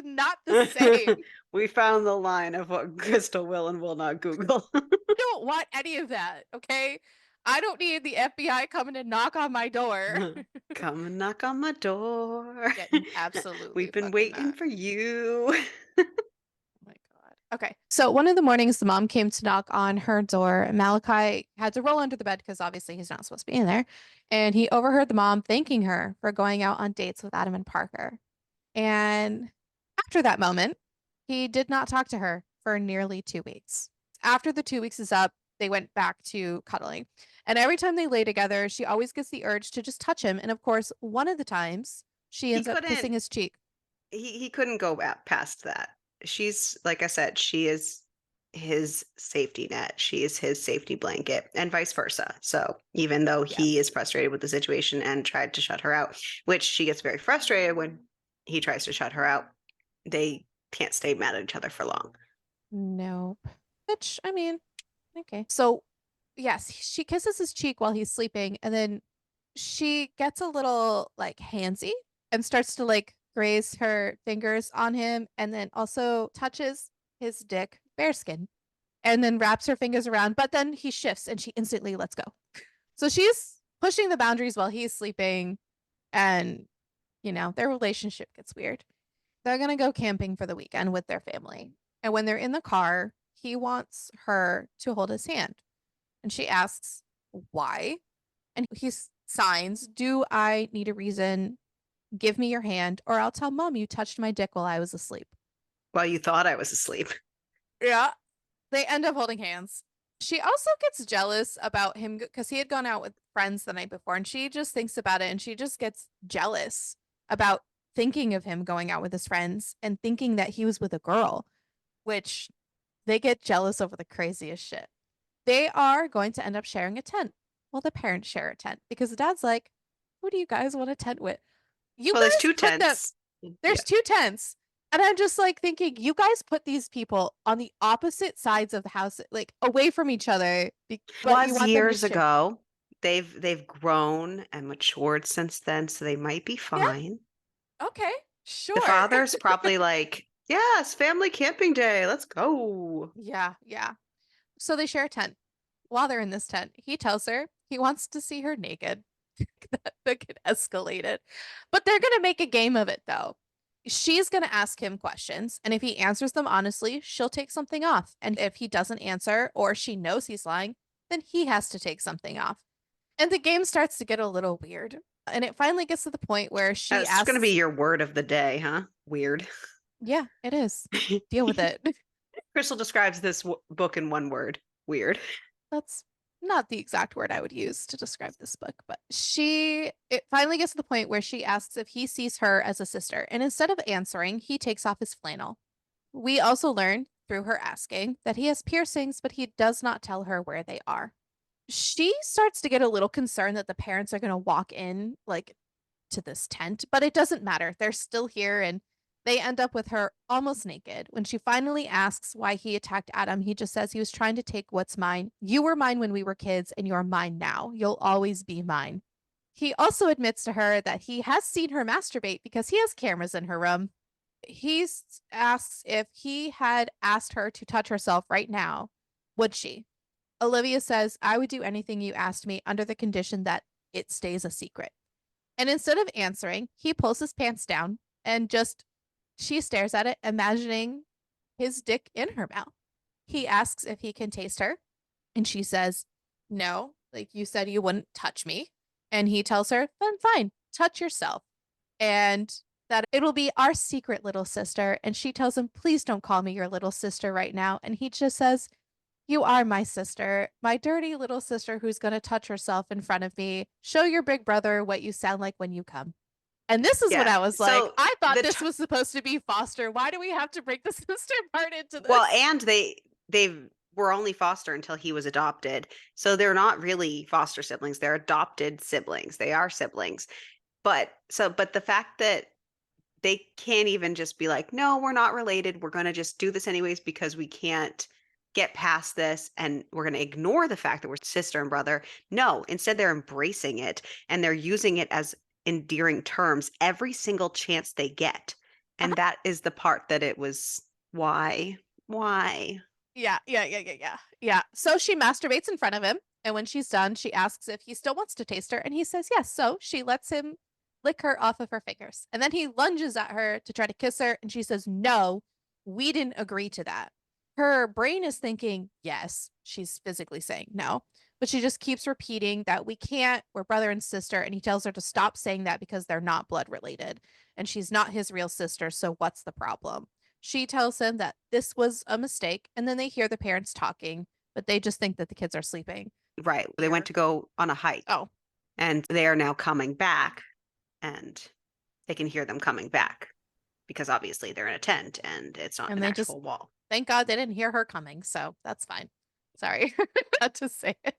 Speaker 1: Not the same.
Speaker 2: We found the line of what Crystal will and will not Google.
Speaker 1: I don't want any of that, okay? I don't need the FBI coming to knock on my door.
Speaker 2: Come and knock on my door.
Speaker 1: Yeah, absolutely
Speaker 2: We've been
Speaker 1: fucking
Speaker 2: waiting
Speaker 1: not.
Speaker 2: for you.
Speaker 1: Oh my God. Okay. So one of the mornings, the mom came to knock on her door. And Malachi had to roll under the bed because obviously he's not supposed to be in there. And he overheard the mom thanking her for going out on dates with Adam and Parker. And after that moment, he did not talk to her for nearly 2 weeks. After the 2 weeks is up, they went back to cuddling. And every time they lay together, she always gets the urge to just touch him. And of course, one of the times she
Speaker 2: He
Speaker 1: ends up
Speaker 2: couldn't
Speaker 1: kissing his cheek.
Speaker 2: he couldn't go past that. She's like I said, she is his safety net. She is his safety blanket and vice versa. So even though
Speaker 1: Yeah.
Speaker 2: he is frustrated with the situation and tried to shut her out, which she gets very frustrated when he tries to shut her out, they can't stay mad at each other for long.
Speaker 1: Nope. Which, I mean, okay. So, yes, she kisses his cheek while he's sleeping, and then she gets a little like handsy and starts to like graze her fingers on him and then also touches his dick bearskin and then wraps her fingers around. But then he shifts and she instantly lets go. So she's pushing the boundaries while he's sleeping, and their relationship gets weird. They're going to go camping for the weekend with their family. And when they're in the car, he wants her to hold his hand. And she asks, why? And he signs, do I need a reason? Give me your hand, or I'll tell mom you touched my dick while I was asleep.
Speaker 2: Well, you thought I was asleep.
Speaker 1: Yeah. They end up holding hands. She also gets jealous about him because he had gone out with friends the night before, and she just thinks about it and she just gets jealous about thinking of him going out with his friends and thinking that he was with a girl, which they get jealous over the craziest shit. They are going to end up sharing a tent. Well, the parents share a tent because the dad's like, who do you guys want a tent with? You
Speaker 2: Well, there's
Speaker 1: guys
Speaker 2: two
Speaker 1: put them.
Speaker 2: tents.
Speaker 1: There's two tents. And I'm just like thinking, you guys put these people on the opposite sides of the house, like away from each other, but you
Speaker 2: Was
Speaker 1: want them to
Speaker 2: years
Speaker 1: ship.
Speaker 2: ago. They've grown and matured since then, so they might be
Speaker 1: Yeah,
Speaker 2: fine.
Speaker 1: okay,
Speaker 2: The
Speaker 1: sure.
Speaker 2: father's probably like, yes, family camping day, let's go.
Speaker 1: Yeah, yeah. So they share a tent. While they're in this tent, he tells her he wants to see her naked. That could escalate it. But they're going to make a game of it, though. She's going to ask him questions, and if he answers them honestly, she'll take something off. And if he doesn't answer, or she knows he's lying, then he has to take something off. And the game starts to get a little weird. And it finally gets to the point where she
Speaker 2: That's going to be
Speaker 1: asks,
Speaker 2: your word of the day, huh? Weird.
Speaker 1: yeah, it is. Deal with it.
Speaker 2: Crystal describes this book in one word. Weird.
Speaker 1: That's not the exact word I would use to describe this book, but it finally gets to the point where she asks if he sees her as a sister. And instead of answering, he takes off his flannel. We also learn through her asking that he has piercings, but he does not tell her where they are. She starts to get a little concerned that the parents are going to walk in, like, to this tent, but it doesn't matter. They're still here and they end up with her almost naked. When she finally asks why he attacked Adam, he just says he was trying to take what's mine. You were mine when we were kids and you're mine now. You'll always be mine. He also admits to her that he has seen her masturbate because he has cameras in her room. He asks if he had asked her to touch herself right now, would she? Olivia says, I would do anything you asked me under the condition that it stays a secret. And instead of answering, he pulls his pants down and just she stares at it, imagining his dick in her mouth. He asks if he can taste her, and she says, no, like you said, you wouldn't touch me. And he tells her, then fine, touch yourself. And that it'll be our secret little sister. And she tells him, please don't call me your little sister right now. And he just says, you are my sister, my dirty little sister who's going to touch herself in front of me. Show your big brother what you sound like when you come. And this is what
Speaker 2: Yeah.
Speaker 1: I was like,
Speaker 2: So
Speaker 1: I thought
Speaker 2: the
Speaker 1: this was supposed to be foster. Why do we have to bring the sister part into
Speaker 2: well,
Speaker 1: this?
Speaker 2: and they were only foster until he was adopted. So they're not really foster siblings. They're adopted siblings. They are siblings. But the fact that they can't even just be like, no, we're not related. We're going to just do this anyways because we can't get past this and we're going to ignore the fact that we're sister and brother. No, instead they're embracing it and they're using it as endearing terms every single chance they get.
Speaker 1: Uh-huh.
Speaker 2: And that is the part that it was why? Why?
Speaker 1: Yeah. So she masturbates in front of him. And when she's done, she asks if he still wants to taste her. And he says yes. So she lets him lick her off of her fingers. And then he lunges at her to try to kiss her. And she says, no, we didn't agree to that. Her brain is thinking, yes. She's physically saying no. But she just keeps repeating that we can't, we're brother and sister. And he tells her to stop saying that because they're not blood related. And she's not his real sister. So what's the problem? She tells him that this was a mistake, and then they hear the parents talking, but they just think that the kids are sleeping.
Speaker 2: Right. They went
Speaker 1: Here.
Speaker 2: to go on a hike
Speaker 1: Oh,
Speaker 2: and they are now coming back and they can hear them coming back because obviously they're in a tent and it's not
Speaker 1: and
Speaker 2: an
Speaker 1: they just
Speaker 2: actual wall.
Speaker 1: thank God they didn't hear her coming, so that's fine. Sorry, not to say it.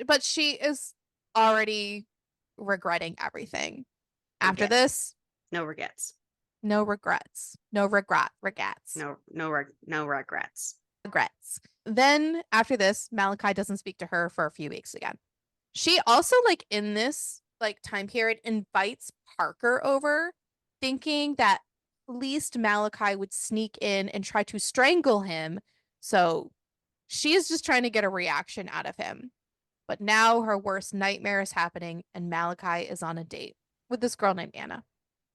Speaker 1: But she is already regretting everything. After
Speaker 2: Forget.
Speaker 1: this,
Speaker 2: No regrets.
Speaker 1: no regrets. Regrets.
Speaker 2: No regrets.
Speaker 1: Regrets. Then after this, Malachi doesn't speak to her for a few weeks again. She also like in this like time period invites Parker over, thinking that at least Malachi would sneak in and try to strangle him. So she is just trying to get a reaction out of him. But now her worst nightmare is happening, and Malachi is on a date with this girl named Anna.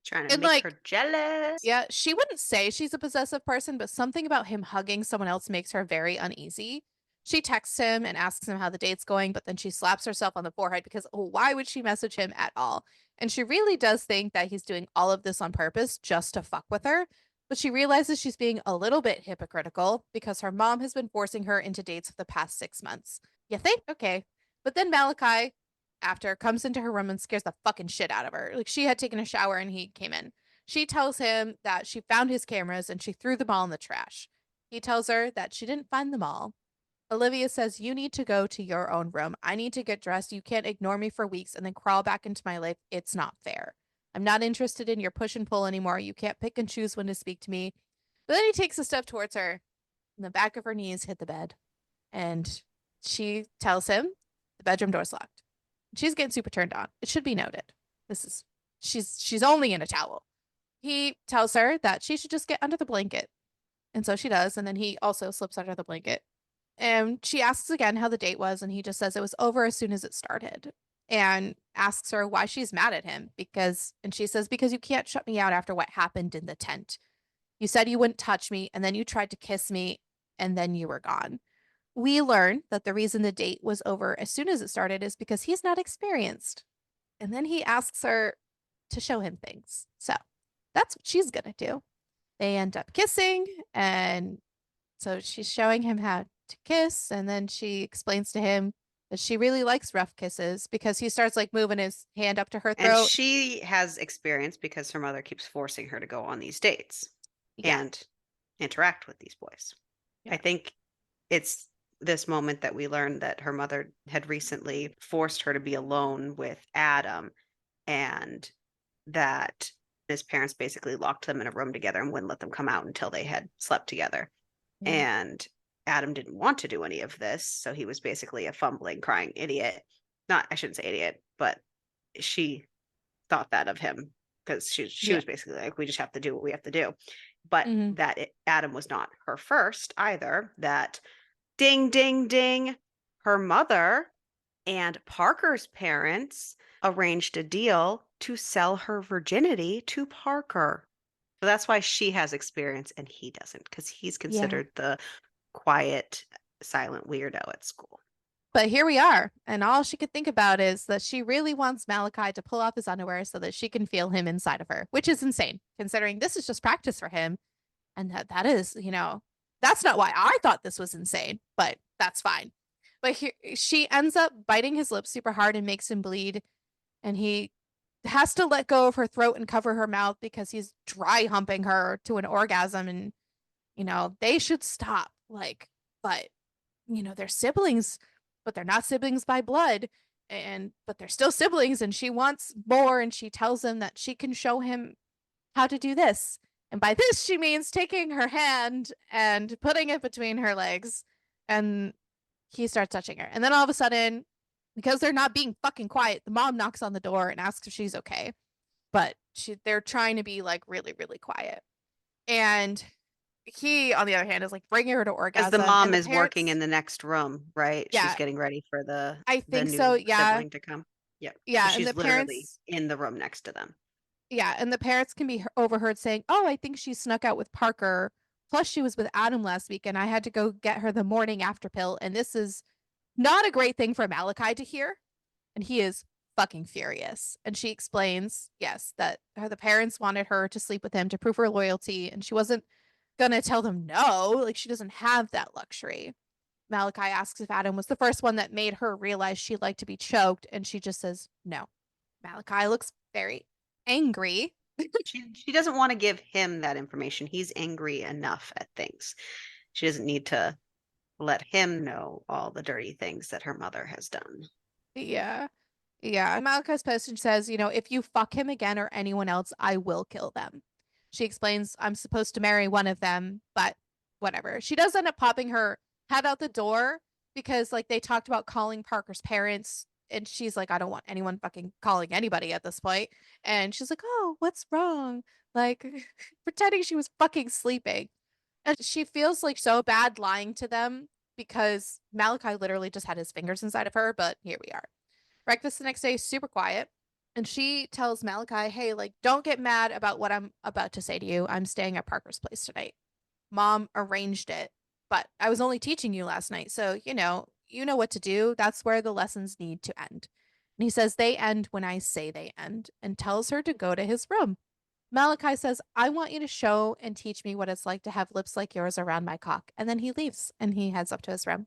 Speaker 2: Trying to
Speaker 1: And
Speaker 2: make
Speaker 1: like,
Speaker 2: her jealous.
Speaker 1: yeah, she wouldn't say she's a possessive person, but something about him hugging someone else makes her very uneasy. She texts him and asks him how the date's going, but then she slaps herself on the forehead because why would she message him at all? And she really does think that he's doing all of this on purpose just to fuck with her. But she realizes she's being a little bit hypocritical because her mom has been forcing her into dates for the past 6 months. You think? Okay. But then Malachi, after, comes into her room and scares the fucking shit out of her. Like she had taken a shower and he came in. She tells him that she found his cameras and she threw them all in the trash. He tells her that she didn't find them all. Olivia says, you need to go to your own room. I need to get dressed. You can't ignore me for weeks and then crawl back into my life. It's not fair. I'm not interested in your push and pull anymore. You can't pick and choose when to speak to me. But then he takes a step towards her, and the back of her knees hit the bed. And she tells him the bedroom door's locked. She's getting super turned on. It should be noted. This is she's only in a towel. He tells her that she should just get under the blanket. And so she does, and then he also slips under the blanket. And she asks again how the date was, and he just says it was over as soon as it started. And asks her why she's mad at him and she says, because you can't shut me out after what happened in the tent. You said you wouldn't touch me, and then you tried to kiss me, and then you were gone. We learn that the reason the date was over as soon as it started is because he's not experienced. And then he asks her to show him things. So that's what she's going to do. They end up kissing, and so she's showing him how to kiss, and then she explains to him that she really likes rough kisses because he starts like moving his hand up to her
Speaker 2: And
Speaker 1: throat.
Speaker 2: she has experience because her mother keeps forcing her to go on these dates
Speaker 1: Yeah,
Speaker 2: and interact with these boys. I
Speaker 1: yeah,
Speaker 2: think it's this moment that we learned that her mother had recently forced her to be alone with Adam, and that his parents basically locked them in a room together and wouldn't let them come out until they had slept together.
Speaker 1: yeah.
Speaker 2: And Adam didn't want to do any of this, so he was basically a fumbling, crying idiot. Not, I shouldn't say idiot, but she thought that of him because she
Speaker 1: Yeah.
Speaker 2: was basically like, we just have to do what we have to do. But
Speaker 1: Hmm.
Speaker 2: Adam was not her first either. That ding, ding, ding, her mother and Parker's parents arranged a deal to sell her virginity to Parker. So that's why she has experience and he doesn't, because he's
Speaker 1: Yeah.
Speaker 2: considered the quiet, silent weirdo at school.
Speaker 1: But here we are, and all she could think about is that she really wants Malachi to pull off his underwear so that she can feel him inside of her, which is insane, considering this is just practice for him. And that is, that's not why I thought this was insane, but that's fine. But she ends up biting his lips super hard and makes him bleed, and he has to let go of her throat and cover her mouth because he's dry humping her to an orgasm, and they should stop. Like, but they're siblings, but they're not siblings by blood, but they're still siblings, and she wants more, and she tells him that she can show him how to do this. And by this, she means taking her hand and putting it between her legs. And he starts touching her. And then all of a sudden, because they're not being fucking quiet, the mom knocks on the door and asks if she's okay. But they're trying to be like really, really quiet. And he, on the other hand, is like bringing her to
Speaker 2: Because the
Speaker 1: orgasm. And
Speaker 2: mom
Speaker 1: the
Speaker 2: is working
Speaker 1: parents,
Speaker 2: in the next room, right? She's
Speaker 1: yeah,
Speaker 2: getting ready for
Speaker 1: I
Speaker 2: the
Speaker 1: think so.
Speaker 2: new
Speaker 1: Yeah.
Speaker 2: sibling to come. Yep. So
Speaker 1: Yeah. And the
Speaker 2: she's literally
Speaker 1: parents,
Speaker 2: in the room next to them.
Speaker 1: Yeah, and the parents can be overheard saying, "Oh, I think she snuck out with Parker. Plus, she was with Adam last week, and I had to go get her the morning after pill." And this is not a great thing for Malachi to hear, and he is fucking furious. And she explains, yes, that the parents wanted her to sleep with him to prove her loyalty, and she wasn't gonna tell them no. Like she doesn't have that luxury. Malachi asks if Adam was the first one that made her realize she'd like to be choked, and she just says no. Malachi looks very angry.
Speaker 2: She doesn't want to give him that information. He's angry enough at things. She doesn't need to let him know all the dirty things that her mother has done.
Speaker 1: Yeah. Yeah. Malachi's post and says, if you fuck him again or anyone else, I will kill them. She explains, I'm supposed to marry one of them, but whatever. She does end up popping her head out the door because, like, they talked about calling Parker's parents. And she's like, I don't want anyone fucking calling anybody at this point. And she's like, oh, what's wrong? Like, pretending she was fucking sleeping. And she feels like so bad lying to them because Malachi literally just had his fingers inside of her, but here we are. Breakfast the next day, super quiet. And she tells Malachi, hey, like, don't get mad about what I'm about to say to you. I'm staying at Parker's place tonight. Mom arranged it, but I was only teaching you last night. So, you know what to do. That's where the lessons need to end. And he says they end when I say they end and tells her to go to his room. Malachi says, I want you to show and teach me what it's like to have lips like yours around my cock. And then he leaves and he heads up to his room.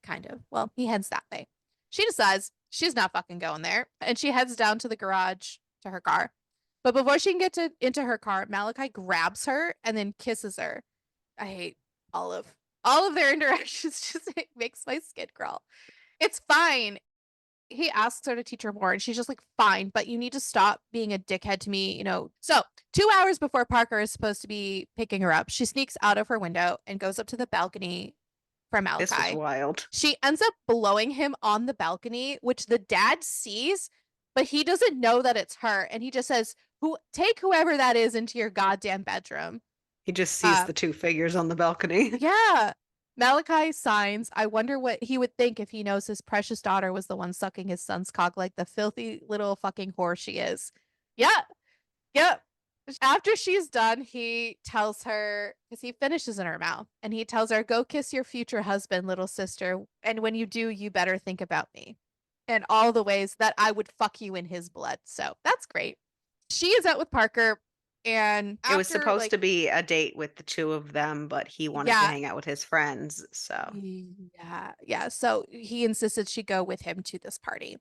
Speaker 1: Kind of. Well, he heads that way. She decides she's not fucking going there. And she heads down to the garage to her car. But before she can get into her car, Malachi grabs her and then kisses her. I hate all of their interactions. Just it makes my skin crawl. It's fine. he asks her to teach her more, and she's just like, fine, but you need to stop being a dickhead to me, you know. So 2 hours before Parker is supposed to be picking her up, she sneaks out of her window and goes up to the balcony for
Speaker 2: This was
Speaker 1: Malachi.
Speaker 2: wild.
Speaker 1: She ends up blowing him on the balcony, which the dad sees, but he doesn't know that it's her. And he just says, "Who take whoever that is into your goddamn bedroom."
Speaker 2: He just sees
Speaker 1: Uh,
Speaker 2: the two figures on the balcony.
Speaker 1: yeah. Malachi signs. I wonder what he would think if he knows his precious daughter was the one sucking his son's cock like the filthy little fucking whore she is. Yeah. Yep. After she's done, he tells her, because he finishes in her mouth, and he tells her, go kiss your future husband, little sister. And when you do, you better think about me and all the ways that I would fuck you in his blood. So that's great. She is out with Parker. And
Speaker 2: It was
Speaker 1: after,
Speaker 2: supposed
Speaker 1: like,
Speaker 2: to be a date with the two of them, but he wanted to
Speaker 1: yeah,
Speaker 2: hang out with his friends. So
Speaker 1: yeah. So he insisted she go with him to this party.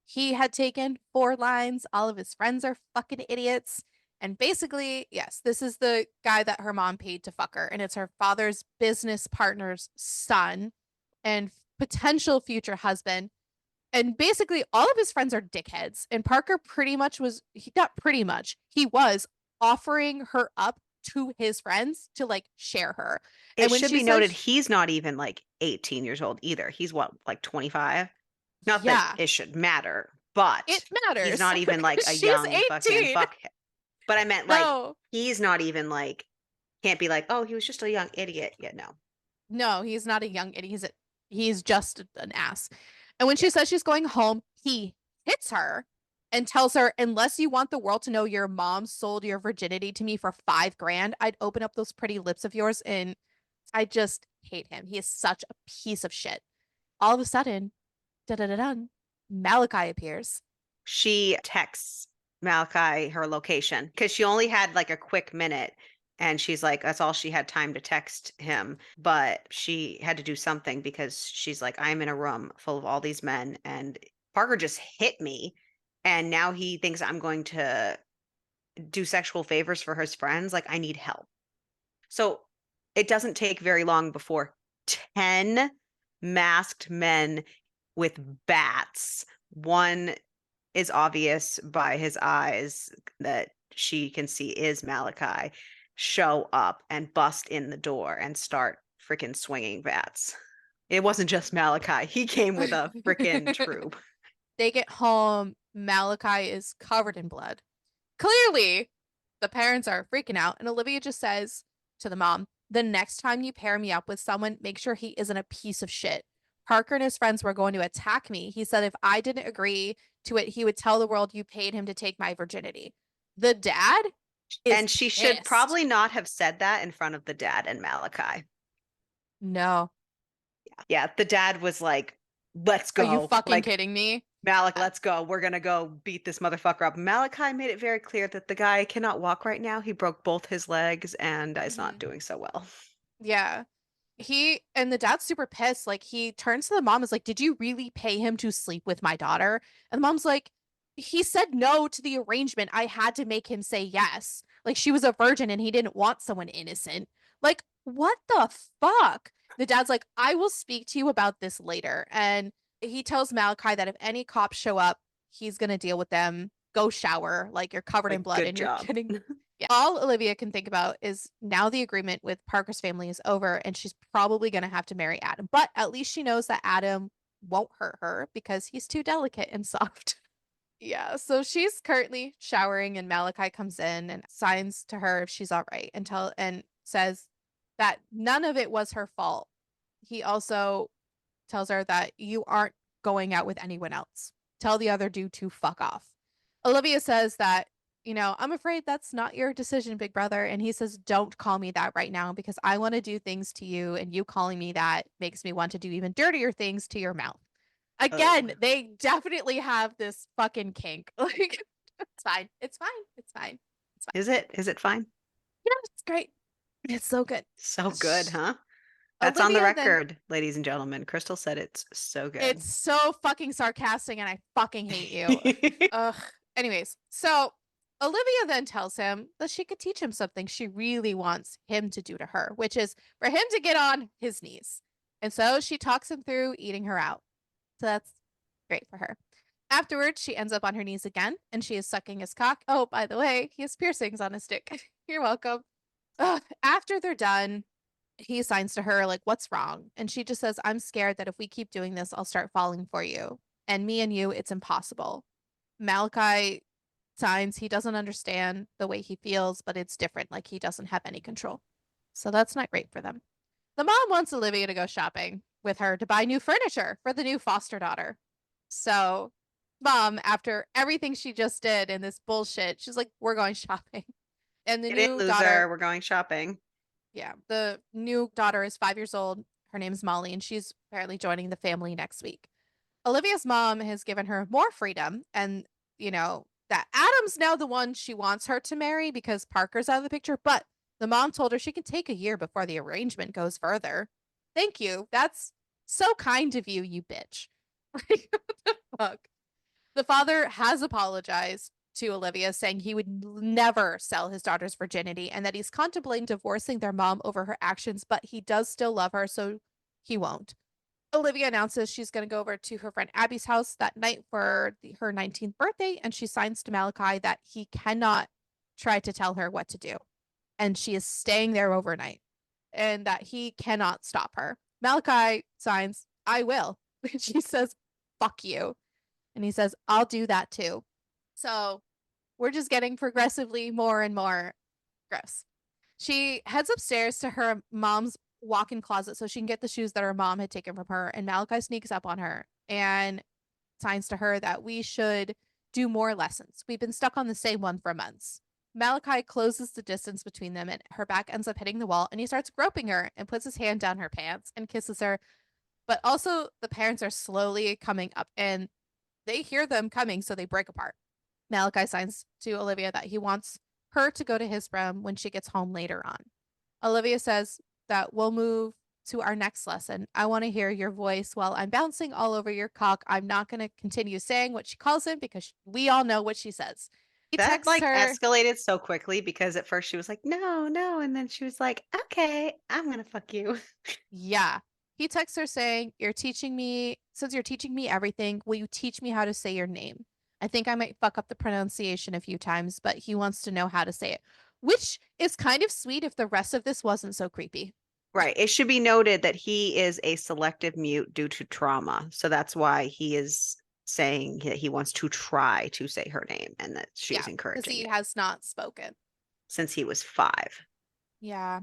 Speaker 1: He had taken 4 lines. All of his friends are fucking idiots. And basically, yes, this is the guy that her mom paid to fuck her. And it's her father's business partner's son and potential future husband. And basically, all of his friends are dickheads. And Parker pretty much was, not pretty much, he was offering her up to his friends to like share her.
Speaker 2: it
Speaker 1: And when
Speaker 2: should
Speaker 1: she
Speaker 2: be noted
Speaker 1: says,
Speaker 2: he's not even like 18 years old either. He's what, like 25? Not that
Speaker 1: yeah,
Speaker 2: it should matter, but
Speaker 1: it
Speaker 2: he's
Speaker 1: matters.
Speaker 2: not even like a
Speaker 1: She's
Speaker 2: young fucking
Speaker 1: 18.
Speaker 2: fuck. But I meant like
Speaker 1: No,
Speaker 2: he's not even like can't be like, oh, he was just a young idiot. Yeah, no.
Speaker 1: no, he's not a young idiot. He's just an ass. And when
Speaker 2: Yeah.
Speaker 1: she says she's going home, he hits her and tells her, unless you want the world to know your mom sold your virginity to me for 5 grand, I'd open up those pretty lips of yours. And I just hate him. He is such a piece of shit. All of a sudden, da da da da, Malachi appears.
Speaker 2: She texts Malachi her location because she only had like a quick minute. And she's like, that's all she had time to text him. But she had to do something because she's like, I'm in a room full of all these men, and Parker just hit me. And now he thinks I'm going to do sexual favors for his friends. Like, I need help. So it doesn't take very long before 10 masked men with bats. One is obvious by his eyes that she can see is Malachi, show up and bust in the door and start freaking swinging bats. It wasn't just Malachi. He came with a freaking troop.
Speaker 1: They get home. Malachi is covered in blood. Clearly, the parents are freaking out. And Olivia just says to the mom, the next time you pair me up with someone, make sure he isn't a piece of shit. Parker and his friends were going to attack me. He said if I didn't agree to it, he would tell the world you paid him to take my virginity. The dad is
Speaker 2: And she should
Speaker 1: pissed.
Speaker 2: probably not have said that in front of the dad and Malachi.
Speaker 1: No.
Speaker 2: Yeah, the dad was like, let's
Speaker 1: Are you
Speaker 2: go.
Speaker 1: fucking
Speaker 2: Like,
Speaker 1: kidding me?
Speaker 2: Malachi, let's go. We're gonna go beat this motherfucker up. Malachi made it very clear that the guy cannot walk right now. He broke both his legs and is not
Speaker 1: Mhm.
Speaker 2: doing so well.
Speaker 1: Yeah. He and the dad's super pissed. Like he turns to the mom, is like, did you really pay him to sleep with my daughter? And the mom's like, he said no to the arrangement. I had to make him say yes. Like she was a virgin and he didn't want someone innocent. Like, what the fuck? The dad's like, I will speak to you about this later. And he tells Malachi that if any cops show up, he's gonna deal with them. Go shower. Like you're covered in
Speaker 2: Like,
Speaker 1: blood
Speaker 2: good
Speaker 1: and you're
Speaker 2: job.
Speaker 1: getting. Yeah. All Olivia can think about is now the agreement with Parker's family is over and she's probably going to have to marry Adam. But at least she knows that Adam won't hurt her because he's too delicate and soft. Yeah, so she's currently showering and Malachi comes in and signs to her if she's all right and says that none of it was her fault. He also tells her that you aren't going out with anyone else. Tell the other dude to fuck off. Olivia says that, I'm afraid that's not your decision, big brother. And he says, don't call me that right now because I want to do things to you. And you calling me that makes me want to do even dirtier things to your mouth.
Speaker 2: Oh,
Speaker 1: Again, they definitely have this fucking kink. Like, it's fine. It's fine. It's fine. It's fine.
Speaker 2: is it? Is it fine?
Speaker 1: Yeah, it's great. It's so good.
Speaker 2: So good, huh? That's on the
Speaker 1: Olivia then
Speaker 2: record, ladies and gentlemen. Crystal said it's so good.
Speaker 1: It's so fucking sarcastic and I fucking hate you. Ugh. Anyways, so Olivia then tells him that she could teach him something she really wants him to do to her, which is for him to get on his knees. And so she talks him through eating her out. So that's great for her. Afterwards, she ends up on her knees again and she is sucking his cock. Oh, by the way, he has piercings on his dick. You're welcome. After they're done, he signs to her, like, what's wrong? And she just says, I'm scared that if we keep doing this, I'll start falling for you. And me and you, it's impossible. Malachi signs. He doesn't understand the way he feels, but it's different. Like, he doesn't have any control. So that's not great for them. The mom wants Olivia to go shopping with her to buy new furniture for the new foster daughter. So, mom, after everything she just did in this bullshit, she's like, we're going shopping. And the
Speaker 2: Get in,
Speaker 1: new daughter,
Speaker 2: loser. We're going shopping.
Speaker 1: yeah, the new daughter is 5 years old. Her name's Molly, and she's apparently joining the family next week. Olivia's mom has given her more freedom, and, that Adam's now the one she wants her to marry because Parker's out of the picture, but the mom told her she can take a year before the arrangement goes further. Thank you. That's so kind of you, you bitch. Like, what the fuck? The father has apologized to Olivia, saying he would never sell his daughter's virginity and that he's contemplating divorcing their mom over her actions, but he does still love her, so he won't. Olivia announces she's going to go over to her friend Abby's house that night for her 19th birthday, and she signs to Malachi that he cannot try to tell her what to do. And she is staying there overnight, and that he cannot stop her. Malachi signs, I will. And she says, fuck you. And he says, I'll do that too. So we're just getting progressively more and more gross. She heads upstairs to her mom's walk-in closet so she can get the shoes that her mom had taken from her. And Malachi sneaks up on her and signs to her that we should do more lessons. We've been stuck on the same one for months. Malachi closes the distance between them and her back ends up hitting the wall and he starts groping her and puts his hand down her pants and kisses her. But also the parents are slowly coming up and they hear them coming, so they break apart. Malachi signs to Olivia that he wants her to go to his room when she gets home later on. Olivia says that we'll move to our next lesson. I want to hear your voice while I'm bouncing all over your cock. I'm not going to continue saying what she calls him because we all know what she says. He
Speaker 2: That
Speaker 1: texts
Speaker 2: like
Speaker 1: her,
Speaker 2: escalated so quickly because at first she was like, no, no. And then she was like, okay, I'm gonna fuck you.
Speaker 1: yeah. He texts her saying, since you're teaching me everything, will you teach me how to say your name? I think I might fuck up the pronunciation a few times, but he wants to know how to say it, which is kind of sweet if the rest of this wasn't so creepy.
Speaker 2: Right. It should be noted that he is a selective mute due to trauma. So that's why he is saying that he wants to try to say her name and that she's
Speaker 1: Yeah, because
Speaker 2: encouraging
Speaker 1: he
Speaker 2: it
Speaker 1: has not spoken.
Speaker 2: since he was 5.
Speaker 1: Yeah,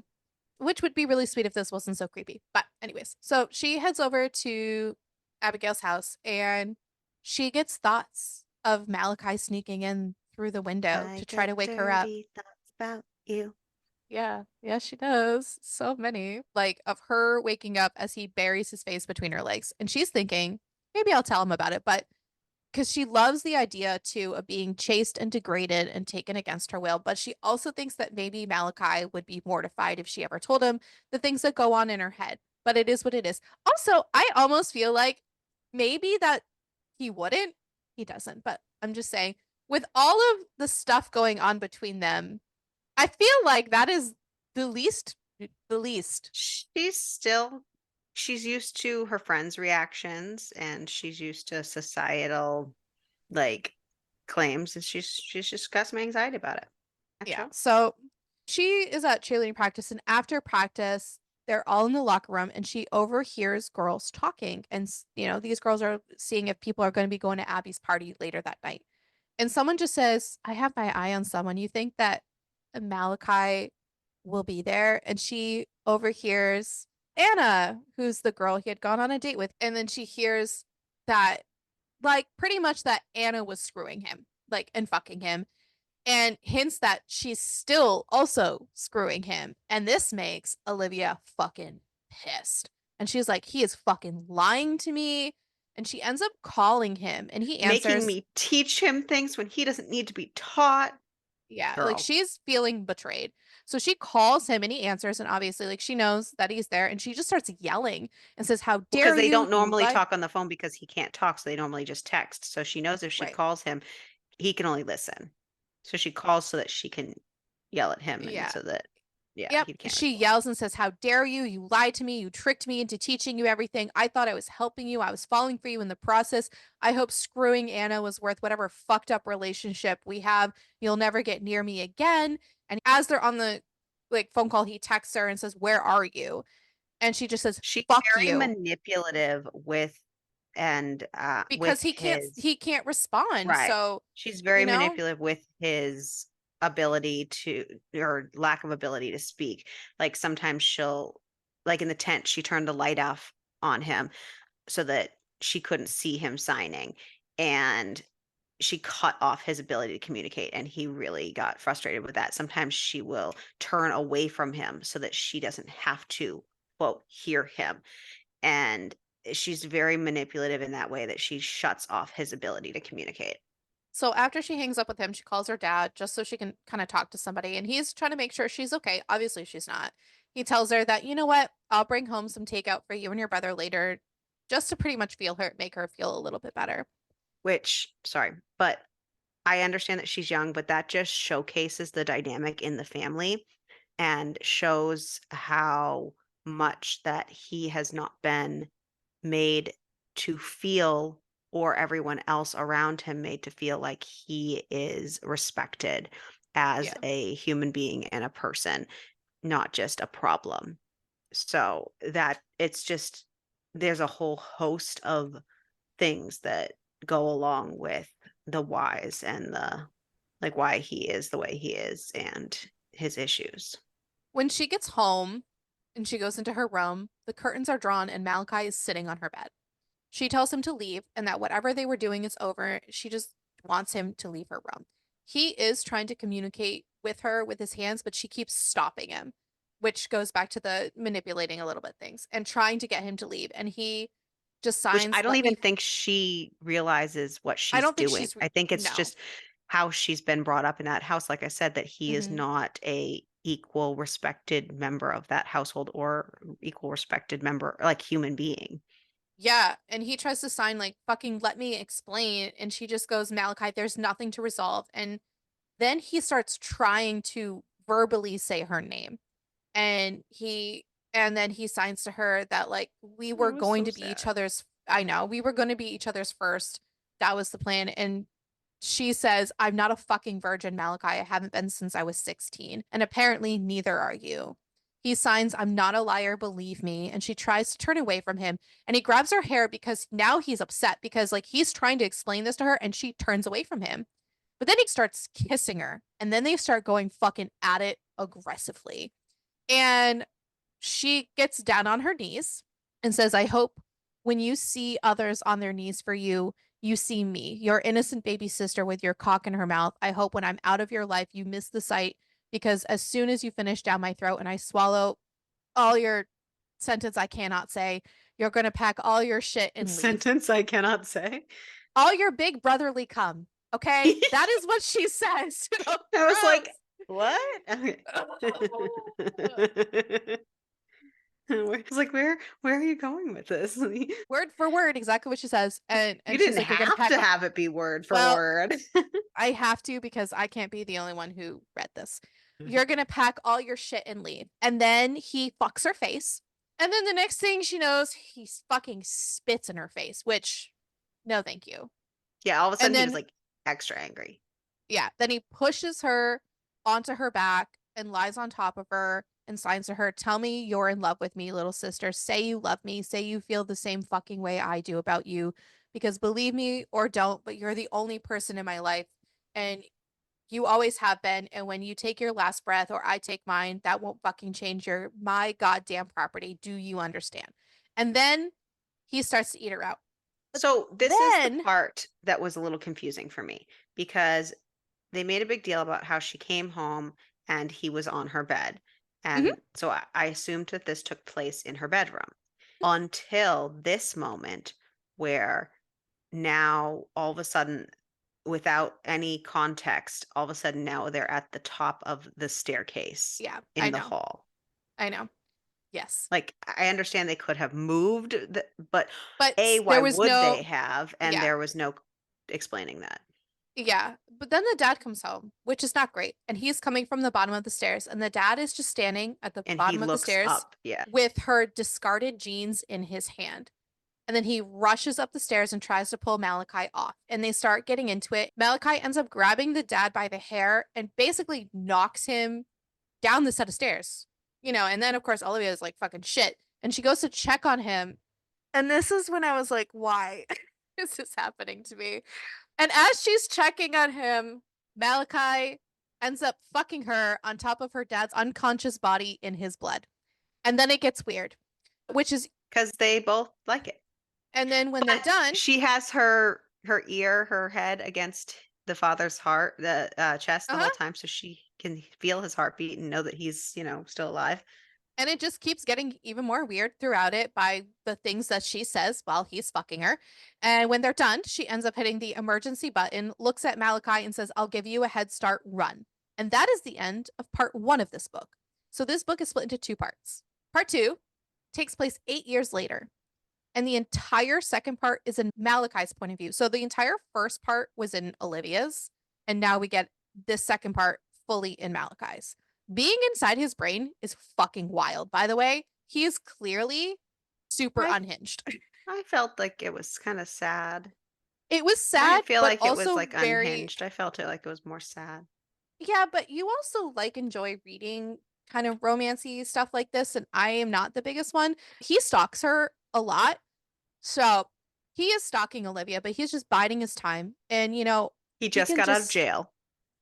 Speaker 1: which would be really sweet if this wasn't so creepy. But, anyways, so she heads over to Abigail's house and she gets thoughts of Malachi sneaking in through the window
Speaker 2: I
Speaker 1: to try
Speaker 2: get
Speaker 1: to wake her up.
Speaker 2: dirty thoughts about you.
Speaker 1: Yeah, she does. So many. Like of her waking up as he buries his face between her legs. And she's thinking, maybe I'll tell him about it. But because she loves the idea too of being chased and degraded and taken against her will. But she also thinks that maybe Malachi would be mortified if she ever told him the things that go on in her head. But it is what it is. Also, I almost feel like maybe that he wouldn't. He doesn't. But I'm just saying, with all of the stuff going on between them, I feel like that is the least the least.
Speaker 2: She's used to her friends' reactions and she's used to societal like claims and she's just got some anxiety about it. That's
Speaker 1: Yeah.
Speaker 2: all.
Speaker 1: So she is at cheerleading practice and after practice they're all in the locker room and she overhears girls talking and these girls are seeing if people are going to be going to Abby's party later that night. And someone just says, "I have my eye on someone. You think that Malachi will be there?" And she overhears Anna, who's the girl he had gone on a date with, and then she hears that like pretty much that Anna was screwing him, like and fucking him, and hints that she's still also screwing him. And this makes Olivia fucking pissed. And she's like, he is fucking lying to me. And she ends up calling him and he
Speaker 2: Making
Speaker 1: answers.
Speaker 2: me teach him things when he doesn't need to be taught.
Speaker 1: Yeah, like
Speaker 2: Girl.
Speaker 1: she's feeling betrayed. So she calls him and he answers. And obviously, like she knows that he's there. And she just starts yelling and says, how
Speaker 2: Because
Speaker 1: dare
Speaker 2: they
Speaker 1: you?
Speaker 2: don't
Speaker 1: You
Speaker 2: normally
Speaker 1: lie.
Speaker 2: talk on the phone because he can't talk, so they normally just text. So she knows if she
Speaker 1: Right.
Speaker 2: calls him, he can only listen. So she calls so that she can yell at him and
Speaker 1: Yeah.
Speaker 2: so that Yeah,
Speaker 1: Yep.
Speaker 2: he can't
Speaker 1: She
Speaker 2: respond.
Speaker 1: yells and says, "How dare you? You lied to me. You tricked me into teaching you everything. I thought I was helping you. I was falling for you in the process. I hope screwing Anna was worth whatever fucked up relationship we have. You'll never get near me again." And as they're on the phone call, he texts her and says, "Where are you?" And she just says,
Speaker 2: She's
Speaker 1: "Fuck
Speaker 2: very
Speaker 1: you."
Speaker 2: manipulative with
Speaker 1: Because
Speaker 2: his
Speaker 1: he can't respond.
Speaker 2: right.
Speaker 1: So,
Speaker 2: She's very
Speaker 1: you know,
Speaker 2: manipulative with his ability to, or lack of ability to speak. Like sometimes she'll, like in the tent, she turned the light off on him so that she couldn't see him signing. And she cut off his ability to communicate, and he really got frustrated with that. Sometimes she will turn away from him so that she doesn't have to, quote, hear him. And she's very manipulative in that way that she shuts off his ability to communicate.
Speaker 1: so after she hangs up with him, she calls her dad just so she can kind of talk to somebody. And he's trying to make sure she's okay. Obviously, she's not. He tells her that, you know what? I'll bring home some takeout for you and your brother later, just to pretty much make her feel a little bit better.
Speaker 2: Which, sorry, but I understand that she's young, but that just showcases the dynamic in the family and shows how much that he has not been made to feel, or everyone else around him made to feel like he is respected as
Speaker 1: Yeah.
Speaker 2: a human being and a person, not just a problem. So that it's just there's a whole host of things that go along with the whys and the like why he is the way he is and his issues.
Speaker 1: When she gets home and she goes into her room, the curtains are drawn and Malachi is sitting on her bed. She tells him to leave and that whatever they were doing is over. She just wants him to leave her room. He is trying to communicate with her with his hands, but she keeps stopping him, which goes back to the manipulating a little bit things and trying to get him to leave. And he just
Speaker 2: Which I
Speaker 1: signs,
Speaker 2: don't
Speaker 1: "Let
Speaker 2: even
Speaker 1: me."
Speaker 2: think she realizes what
Speaker 1: I
Speaker 2: she's
Speaker 1: don't think
Speaker 2: doing.
Speaker 1: she's,
Speaker 2: I think it's
Speaker 1: no.
Speaker 2: just how she's been brought up in that house. Like I said, that he is
Speaker 1: Hmm.
Speaker 2: not a equal respected member of that household or equal respected member, like human being.
Speaker 1: Yeah. And he tries to sign, like, "Fucking let me explain." And she just goes, "Malachi, there's nothing to resolve." And then he starts trying to verbally say her name. And then he signs to her that, like, we were
Speaker 2: It was
Speaker 1: going
Speaker 2: so
Speaker 1: to be each
Speaker 2: sad.
Speaker 1: other's I know, we were going to be each other's first. That was the plan. And she says, "I'm not a fucking virgin, Malachi. I haven't been since I was 16. And apparently neither are you." He signs, "I'm not a liar, believe me." And she tries to turn away from him. And he grabs her hair because now he's upset because, like, he's trying to explain this to her and she turns away from him. But then he starts kissing her. And then they start going fucking at it aggressively. And she gets down on her knees and says, "I hope when you see others on their knees for you, you see me, your innocent baby sister with your cock in her mouth. I hope when I'm out of your life, you miss the sight because as soon as you finish down my throat and I swallow all your sentence I cannot say, you're going to pack all your shit and leave.
Speaker 2: Sentence I cannot say.
Speaker 1: All your big brotherly cum." Okay? That is what she says to those
Speaker 2: I was like,
Speaker 1: girls.
Speaker 2: what? Okay. I was like, where are you going with this?
Speaker 1: Word for word, exactly what she says. And
Speaker 2: You
Speaker 1: she's
Speaker 2: didn't
Speaker 1: like, "You're gonna
Speaker 2: have
Speaker 1: pack
Speaker 2: to
Speaker 1: up."
Speaker 2: have it be word for
Speaker 1: Well,
Speaker 2: word.
Speaker 1: I have to because I can't be the only one who read this. "You're gonna pack all your shit and leave." And then he fucks her face. And then the next thing she knows, he fucking spits in her face, which no thank you.
Speaker 2: Yeah, all of a
Speaker 1: And
Speaker 2: sudden he was
Speaker 1: then
Speaker 2: like extra angry.
Speaker 1: yeah, then he pushes her onto her back and lies on top of her and signs to her, "Tell me you're in love with me, little sister. Say you love me. Say you feel the same fucking way I do about you. Because believe me or don't, but you're the only person in my life. And you always have been. And when you take your last breath or I take mine, that won't fucking change your my goddamn property. Do you understand?" And then he starts to eat her out. But
Speaker 2: So this is the
Speaker 1: then,
Speaker 2: part that was a little confusing for me because they made a big deal about how she came home and he was on her bed.
Speaker 1: mhm,
Speaker 2: And so I assumed that this took place in her bedroom until this moment where now all of a sudden, without any context, all of a sudden now they're at the top of the staircase
Speaker 1: yeah, I
Speaker 2: in the
Speaker 1: know.
Speaker 2: hall.
Speaker 1: I know. Yes.
Speaker 2: Like, I understand they could have moved, but
Speaker 1: But
Speaker 2: A,
Speaker 1: there
Speaker 2: why
Speaker 1: was
Speaker 2: would
Speaker 1: no
Speaker 2: they have? And
Speaker 1: yeah.
Speaker 2: there was no explaining that.
Speaker 1: Yeah, but then the dad comes home, which is not great. And he's coming from the bottom of the stairs, and the dad is just standing at the
Speaker 2: And he
Speaker 1: bottom of the
Speaker 2: looks
Speaker 1: stairs
Speaker 2: up. Yeah.
Speaker 1: with her discarded jeans in his hand. And then he rushes up the stairs and tries to pull Malachi off. And they start getting into it. Malachi ends up grabbing the dad by the hair and basically knocks him down the set of stairs. And then of course Olivia is like fucking shit. And she goes to check on him. And this is when I was like, why is this happening to me? And as she's checking on him, Malachi ends up fucking her on top of her dad's unconscious body in his blood. And then it gets weird, which is,
Speaker 2: Because they both like it.
Speaker 1: and then when they're
Speaker 2: But
Speaker 1: done,
Speaker 2: she has her head against the father's heart, the chest the whole
Speaker 1: uh-huh,
Speaker 2: time, so she can feel his heartbeat and know that he's, still alive.
Speaker 1: and it just keeps getting even more weird throughout it by the things that she says while he's fucking her. And when they're done, she ends up hitting the emergency button, looks at Malachi, and says, I'll give you a head start, run. And that is the end of part one of this book. So this book is split into two parts. Part two takes place 8 years later. And the entire second part is in Malachi's point of view. So the entire first part was in Olivia's. And now we get this second part fully in Malachi's. Being inside his brain is fucking wild, by the way. He is clearly super
Speaker 2: I
Speaker 1: unhinged.
Speaker 2: I felt like it was kind of sad.
Speaker 1: It was
Speaker 2: I
Speaker 1: sad,
Speaker 2: didn't feel
Speaker 1: but
Speaker 2: like it was
Speaker 1: also
Speaker 2: like
Speaker 1: very,
Speaker 2: unhinged. I felt it like it was more sad.
Speaker 1: yeah, but you also like enjoy reading kind of romancy stuff like this. And I am not the biggest one. He stalks her a lot. So he is stalking Olivia, but he's just biding his time. And,
Speaker 2: He
Speaker 1: he
Speaker 2: just
Speaker 1: can
Speaker 2: got out of
Speaker 1: just,
Speaker 2: jail.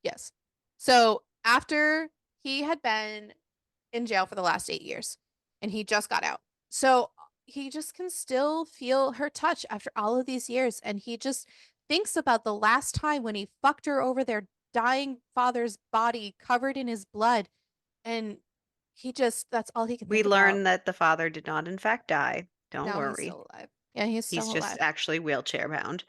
Speaker 1: yes. So after he had been in jail for the last 8 years and he just got out. So he just can still feel her touch after all of these years. And he just thinks about the last time when he fucked her over their dying father's body covered in his blood. And that's all he can
Speaker 2: We
Speaker 1: think about.
Speaker 2: learned that the father did not, in fact, die. Don't
Speaker 1: Now he's
Speaker 2: worry.
Speaker 1: still alive. Yeah, he's
Speaker 2: He's
Speaker 1: still
Speaker 2: just
Speaker 1: alive.
Speaker 2: actually wheelchair bound.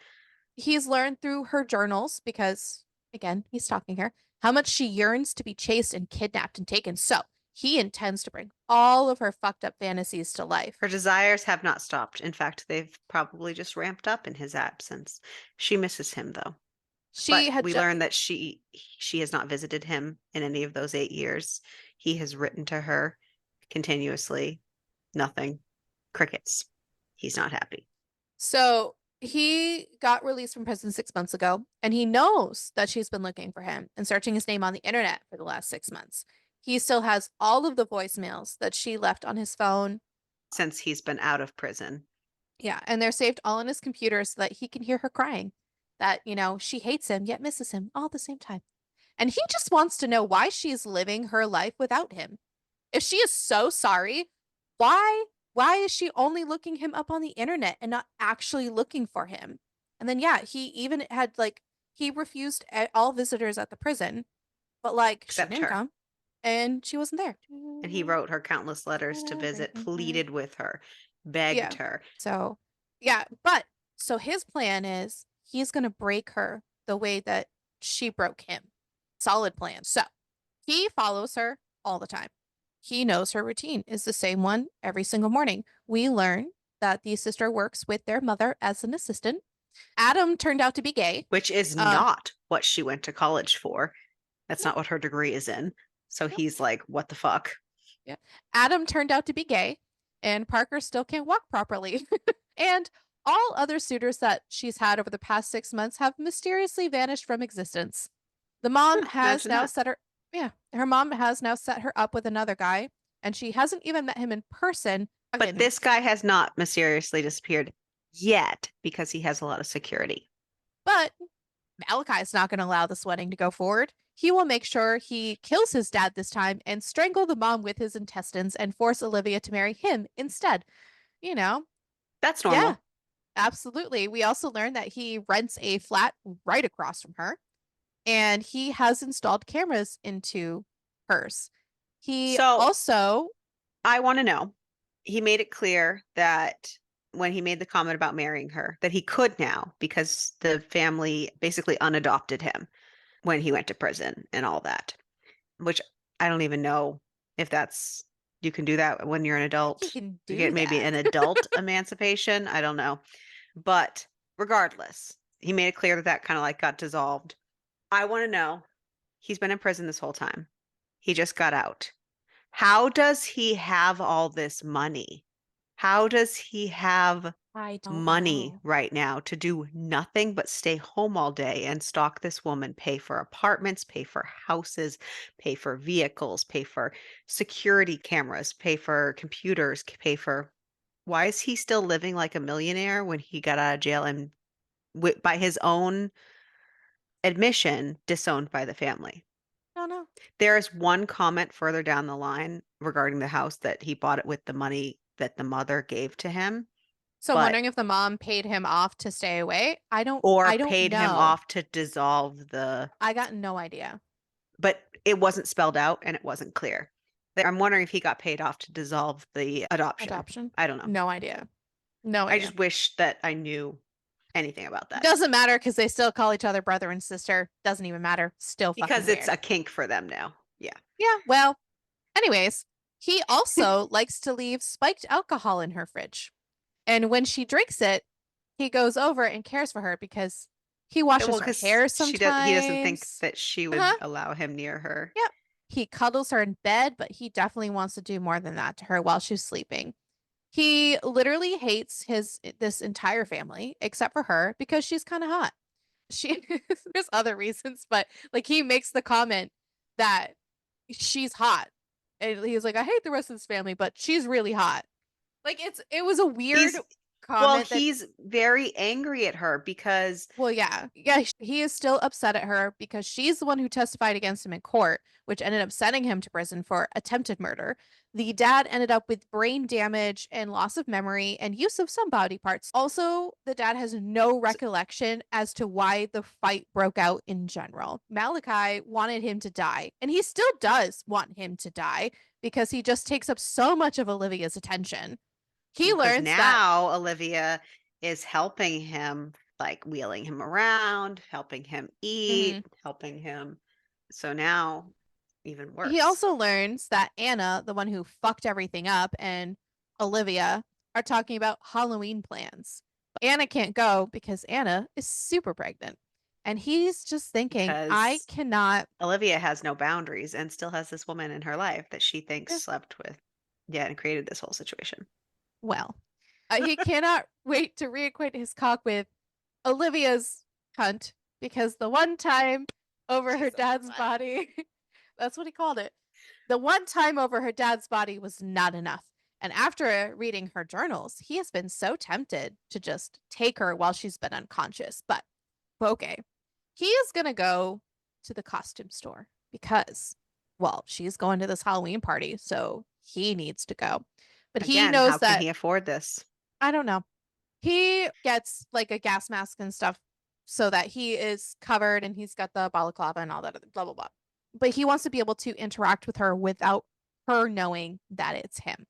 Speaker 1: He's learned through her journals because, again, he's stalking her, how much she yearns to be chased and kidnapped and taken. So he intends to bring all of her fucked up fantasies to life.
Speaker 2: Her desires have not stopped. In fact, they've probably just ramped up in his absence. She misses him, though.
Speaker 1: She
Speaker 2: But
Speaker 1: had
Speaker 2: we learned that she has not visited him in any of those 8 years. He has written to her continuously. Nothing. Crickets. He's not happy.
Speaker 1: so he got released from prison 6 months ago, and he knows that she's been looking for him and searching his name on the internet for the last 6 months. He still has all of the voicemails that she left on his phone.
Speaker 2: Since he's been out of prison.
Speaker 1: Yeah, and they're saved all on his computer so that he can hear her crying. That, she hates him yet misses him all at the same time. And he just wants to know why she's living her life without him. If she is so sorry, why is she only looking him up on the internet and not actually looking for him? And then yeah, he even had he refused all visitors at the prison, but she
Speaker 2: Except
Speaker 1: didn't
Speaker 2: her.
Speaker 1: come and she wasn't there.
Speaker 2: And he wrote her countless letters to visit, pleaded with her, begged
Speaker 1: Yeah.
Speaker 2: her.
Speaker 1: So, yeah, but so his plan is he's going to break her the way that she broke him. Solid plan. So, he follows her all the time. He knows her routine is the same one every single morning. We learn that the sister works with their mother as an assistant. Adam turned out to be gay.
Speaker 2: Which is
Speaker 1: Uh,
Speaker 2: not what she went to college for. That's
Speaker 1: no,
Speaker 2: not what her degree is in. So
Speaker 1: no,
Speaker 2: he's like, what the fuck?
Speaker 1: yeah. Adam turned out to be gay, and Parker still can't walk properly. And all other suitors that she's had over the past 6 months have mysteriously vanished from existence. The mom has
Speaker 2: Imagine
Speaker 1: now
Speaker 2: that.
Speaker 1: set her, yeah, her mom has now set her up with another guy, and she hasn't even met him in person.
Speaker 2: But
Speaker 1: Fucking,
Speaker 2: this guy has not mysteriously disappeared yet because he has a lot of security.
Speaker 1: but Malachi's not going to allow this wedding to go forward. He will make sure he kills his dad this time and strangle the mom with his intestines and force Olivia to marry him instead. You know,
Speaker 2: That's
Speaker 1: yeah,
Speaker 2: normal.
Speaker 1: absolutely. We also learned that he rents a flat right across from her and he has installed cameras into hers. He
Speaker 2: So
Speaker 1: also,
Speaker 2: I want to know, he made it clear that when he made the comment about marrying her, that he could now because the family basically unadopted him when he went to prison and all that, which I don't even know if that's, you can do that when you're an
Speaker 1: I think you
Speaker 2: adult.
Speaker 1: can
Speaker 2: You
Speaker 1: do
Speaker 2: get maybe
Speaker 1: that.
Speaker 2: an adult emancipation. I don't know. But regardless, he made it clear that that kind of like got dissolved. I want to know, he's been in prison this whole time. He just got out. How does he have all this money? How does he have
Speaker 1: I don't
Speaker 2: money
Speaker 1: know.
Speaker 2: right now to do nothing but stay home all day and stalk this woman, pay for apartments, pay for houses, pay for vehicles, pay for security cameras, pay for computers, pay for. Why is he still living like a millionaire when he got out of jail and by his own admission disowned by the family?
Speaker 1: I don't know.
Speaker 2: There is one comment further down the line regarding the house that he bought it with the money that the mother gave to him,
Speaker 1: So I'm
Speaker 2: but
Speaker 1: wondering if the mom paid him off to stay away.
Speaker 2: or
Speaker 1: I don't
Speaker 2: paid him
Speaker 1: know.
Speaker 2: off to dissolve the,
Speaker 1: I got no idea.
Speaker 2: but it wasn't spelled out and it wasn't clear. I'm wondering if he got paid off to dissolve the adoption.
Speaker 1: Adoption?
Speaker 2: I don't know.
Speaker 1: No idea. No
Speaker 2: I
Speaker 1: idea.
Speaker 2: just wish that I knew anything about that
Speaker 1: Doesn't matter because they still call each other brother and sister. Doesn't even matter. Still fucking
Speaker 2: because it's
Speaker 1: weird.
Speaker 2: a kink for them now. Yeah.
Speaker 1: Yeah, well, anyways, he also likes to leave spiked alcohol in her fridge. And when she drinks it, he goes over and cares for her because he
Speaker 2: Well,
Speaker 1: washes her
Speaker 2: because
Speaker 1: hair
Speaker 2: he doesn't think
Speaker 1: sometimes.
Speaker 2: that she would
Speaker 1: Uh-huh.
Speaker 2: allow him near her.
Speaker 1: Yep. He cuddles her in bed, but he definitely wants to do more than that to her while she's sleeping. He literally hates his this entire family except for her because she's kind of hot. She there's other reasons, but like he makes the comment that she's hot. And he's like, I hate the rest of this family, but she's really hot. Like it was a weird
Speaker 2: He's well,
Speaker 1: comment that
Speaker 2: he's very angry at her because
Speaker 1: well, yeah. Yeah, he is still upset at her because she's the one who testified against him in court, which ended up sending him to prison for attempted murder. The dad ended up with brain damage and loss of memory and use of some body parts. Also, the dad has no recollection as to why the fight broke out in general. Malachi wanted him to die, and he still does want him to die because he just takes up so much of Olivia's attention. He
Speaker 2: because
Speaker 1: learns that
Speaker 2: now Olivia is helping him, like wheeling him around, helping him
Speaker 1: mhm.
Speaker 2: eat, helping him. So now even
Speaker 1: He
Speaker 2: worse
Speaker 1: also learns that Anna, the one who fucked everything up, and Olivia are talking about Halloween plans. But Anna can't go because Anna is super pregnant. And he's just thinking, I
Speaker 2: because
Speaker 1: cannot.
Speaker 2: Olivia has no boundaries and still has this woman in her life that she thinks
Speaker 1: eh,
Speaker 2: slept with. Yeah, and created this whole situation.
Speaker 1: Well, he cannot wait to reacquaint his cock with Olivia's cunt because the one time over her
Speaker 2: She's so
Speaker 1: dad's
Speaker 2: funny.
Speaker 1: body, that's what he called it. The one time over her dad's body was not enough. And after reading her journals, he has been so tempted to just take her while she's been unconscious. But okay, he is going to go to the costume store because, well, she's going to this Halloween party. So he needs to go. But he
Speaker 2: Again, how
Speaker 1: knows
Speaker 2: can
Speaker 1: that,
Speaker 2: he afford this?
Speaker 1: I don't know, he gets like a gas mask and stuff so that he is covered and he's got the balaclava and all that other blah blah blah. But he wants to be able to interact with her without her knowing that it's him.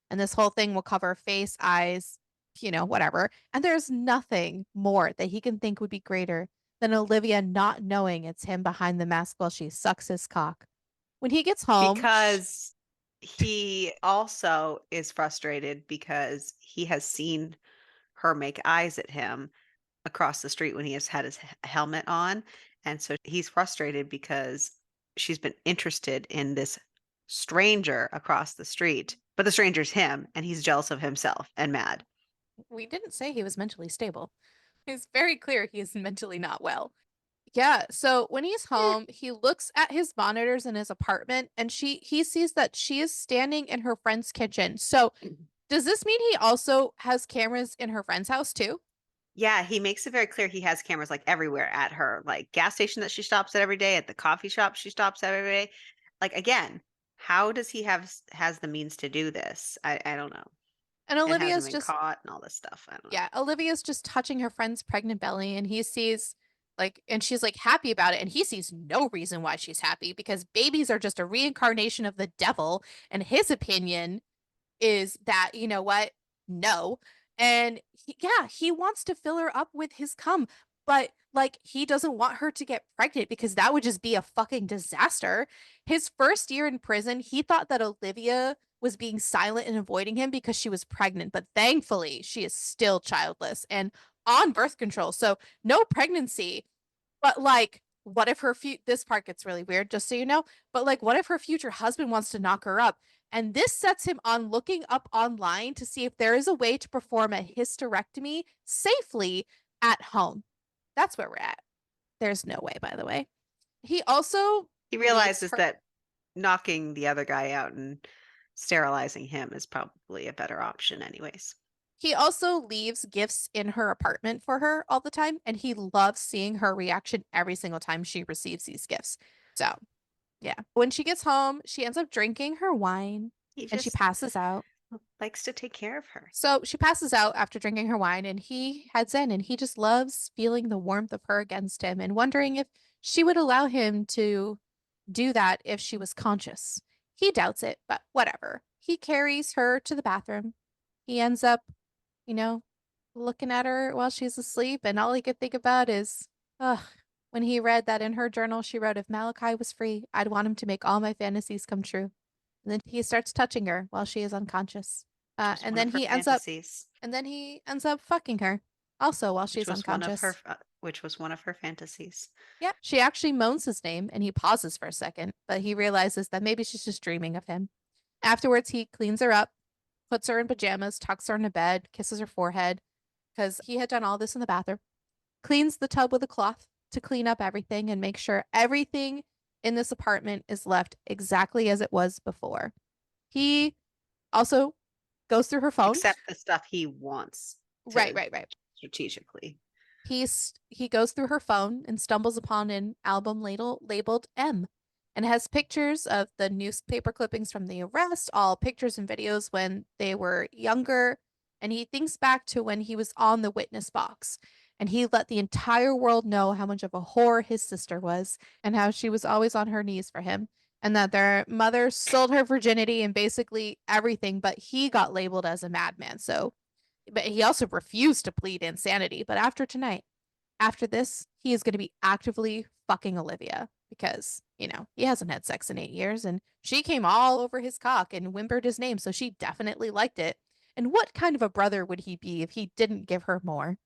Speaker 1: And this whole thing will cover face, eyes, whatever. And there's nothing more that he can think would be greater than Olivia not knowing it's him behind the mask while she sucks his cock. When he gets home,
Speaker 2: Because he also is frustrated because he has seen her make eyes at him across the street when he has had his helmet on. And so he's frustrated because she's been interested in this stranger across the street, but the stranger's him, and he's jealous of himself and mad.
Speaker 1: we didn't say he was mentally stable. It's very clear he is mentally not well. Yeah, so when he's
Speaker 2: Eh.
Speaker 1: home, he looks at his monitors in his apartment and he sees that she is standing in her friend's kitchen. So, does this mean he also has cameras in her friend's house too?
Speaker 2: Yeah, he makes it very clear he has cameras like everywhere at her, like gas station that she stops at every day, at the coffee shop she stops at every day. Like again, how does he has the means to do this? I don't know.
Speaker 1: And
Speaker 2: And hasn't
Speaker 1: Olivia's
Speaker 2: been
Speaker 1: just
Speaker 2: caught and all this stuff. I don't know.
Speaker 1: yeah, Olivia's just touching her friend's pregnant belly and he sees like and she's like happy about it and he sees no reason why she's happy because babies are just a reincarnation of the devil and his opinion is that, you know what? No. And yeah, he wants to fill her up with his cum, but like he doesn't want her to get pregnant because that would just be a fucking disaster. His first year in prison, he thought that Olivia was being silent and avoiding him because she was pregnant, but thankfully she is still childless. And on birth control. So no pregnancy. But like, what if this part gets really weird, just so you know. But like, what if her future husband wants to knock her up? And this sets him on looking up online to see if there is a way to perform a hysterectomy safely at home. That's where we're at. There's no way, by the way. He also
Speaker 2: He
Speaker 1: leaves
Speaker 2: realizes
Speaker 1: her.
Speaker 2: that knocking the other guy out and sterilizing him is probably a better option anyways.
Speaker 1: He also leaves gifts in her apartment for her all the time, and he loves seeing her reaction every single time she receives these gifts. So, yeah. When she gets home, she ends up drinking her wine
Speaker 2: He
Speaker 1: and she
Speaker 2: just
Speaker 1: passes out.
Speaker 2: likes to take care of her.
Speaker 1: So she passes out after drinking her wine, and he heads in and he just loves feeling the warmth of her against him and wondering if she would allow him to do that if she was conscious. He doubts it, but whatever. He carries her to the bathroom. He ends up, you know, looking at her while she's asleep, and all he could think about is, ugh, when he read that in her journal, she wrote, if Malachi was free, I'd want him to make all my fantasies come true. And then he starts touching her while she is unconscious.
Speaker 2: Which was
Speaker 1: And
Speaker 2: one
Speaker 1: then
Speaker 2: of her
Speaker 1: he ends up
Speaker 2: fantasies.
Speaker 1: fucking her also while
Speaker 2: Which
Speaker 1: she's
Speaker 2: was one of her
Speaker 1: unconscious.
Speaker 2: which was one of her fantasies.
Speaker 1: Yeah, she actually moans his name and he pauses for a second, but he realizes that maybe she's just dreaming of him. Afterwards, he cleans her up, puts her in pajamas, tucks her in a bed, kisses her forehead because he had done all this in the bathroom, cleans the tub with a cloth to clean up everything and make sure everything in this apartment is left exactly as it was before. He also goes through her phone.
Speaker 2: Except the stuff he wants
Speaker 1: Right,
Speaker 2: to
Speaker 1: right, right.
Speaker 2: strategically.
Speaker 1: He goes through her phone and stumbles upon an album labeled M and has pictures of the newspaper clippings from the arrest, all pictures and videos when they were younger. And he thinks back to when he was on the witness box and he let the entire world know how much of a whore his sister was and how she was always on her knees for him and that their mother sold her virginity and basically everything, but he got labeled as a madman. So, but he also refused to plead insanity. But after tonight, after this, he is going to be actively fucking Olivia because, he hasn't had sex in 8 years and she came all over his cock and whimpered his name. So she definitely liked it. And what kind of a brother would he be if he didn't give her more?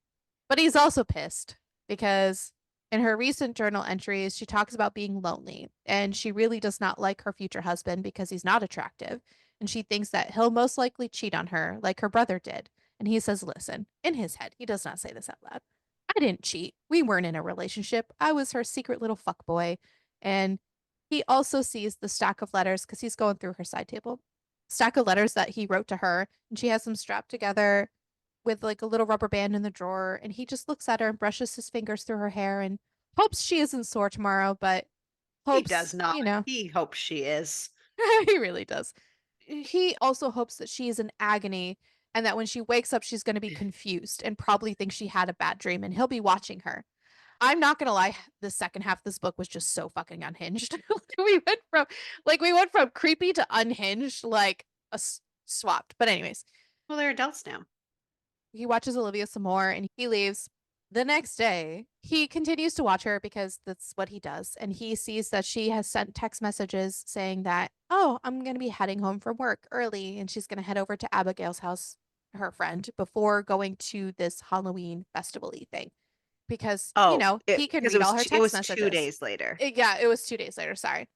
Speaker 1: But he's also pissed because in her recent journal entries, she talks about being lonely and she really does not like her future husband because he's not attractive. And she thinks that he'll most likely cheat on her like her brother did. And he says, listen, in his head, he does not say this out loud. I didn't cheat. We weren't in a relationship. I was her secret little fuck boy. And he also sees the stack of letters because he's going through her side table. Stack of letters that he wrote to her, and she has them strapped together with like a little rubber band in the drawer. And he just looks at her and brushes his fingers through her hair and hopes she isn't sore tomorrow, but
Speaker 2: He does
Speaker 1: hopes,
Speaker 2: not. He hopes she is.
Speaker 1: he really does. He also hopes that she is in agony and that when she wakes up, she's going to be confused and probably think she had a bad dream and he'll be watching her. I'm not gonna lie, the second half of this book was just so fucking unhinged. we went from creepy to unhinged, like swapped. But anyways,
Speaker 2: Well, they're adults now.
Speaker 1: he watches Olivia some more and he leaves. The next day, he continues to watch her because that's what he does. And he sees that she has sent text messages saying that, oh, I'm going to be heading home from work early. And she's going to head over to Abigail's house, her friend, before going to this Halloween festival y thing. Because,
Speaker 2: Oh,
Speaker 1: he can
Speaker 2: because
Speaker 1: read all her
Speaker 2: it
Speaker 1: text
Speaker 2: was 2 days
Speaker 1: messages.
Speaker 2: later.
Speaker 1: Yeah, it was 2 days later. Sorry.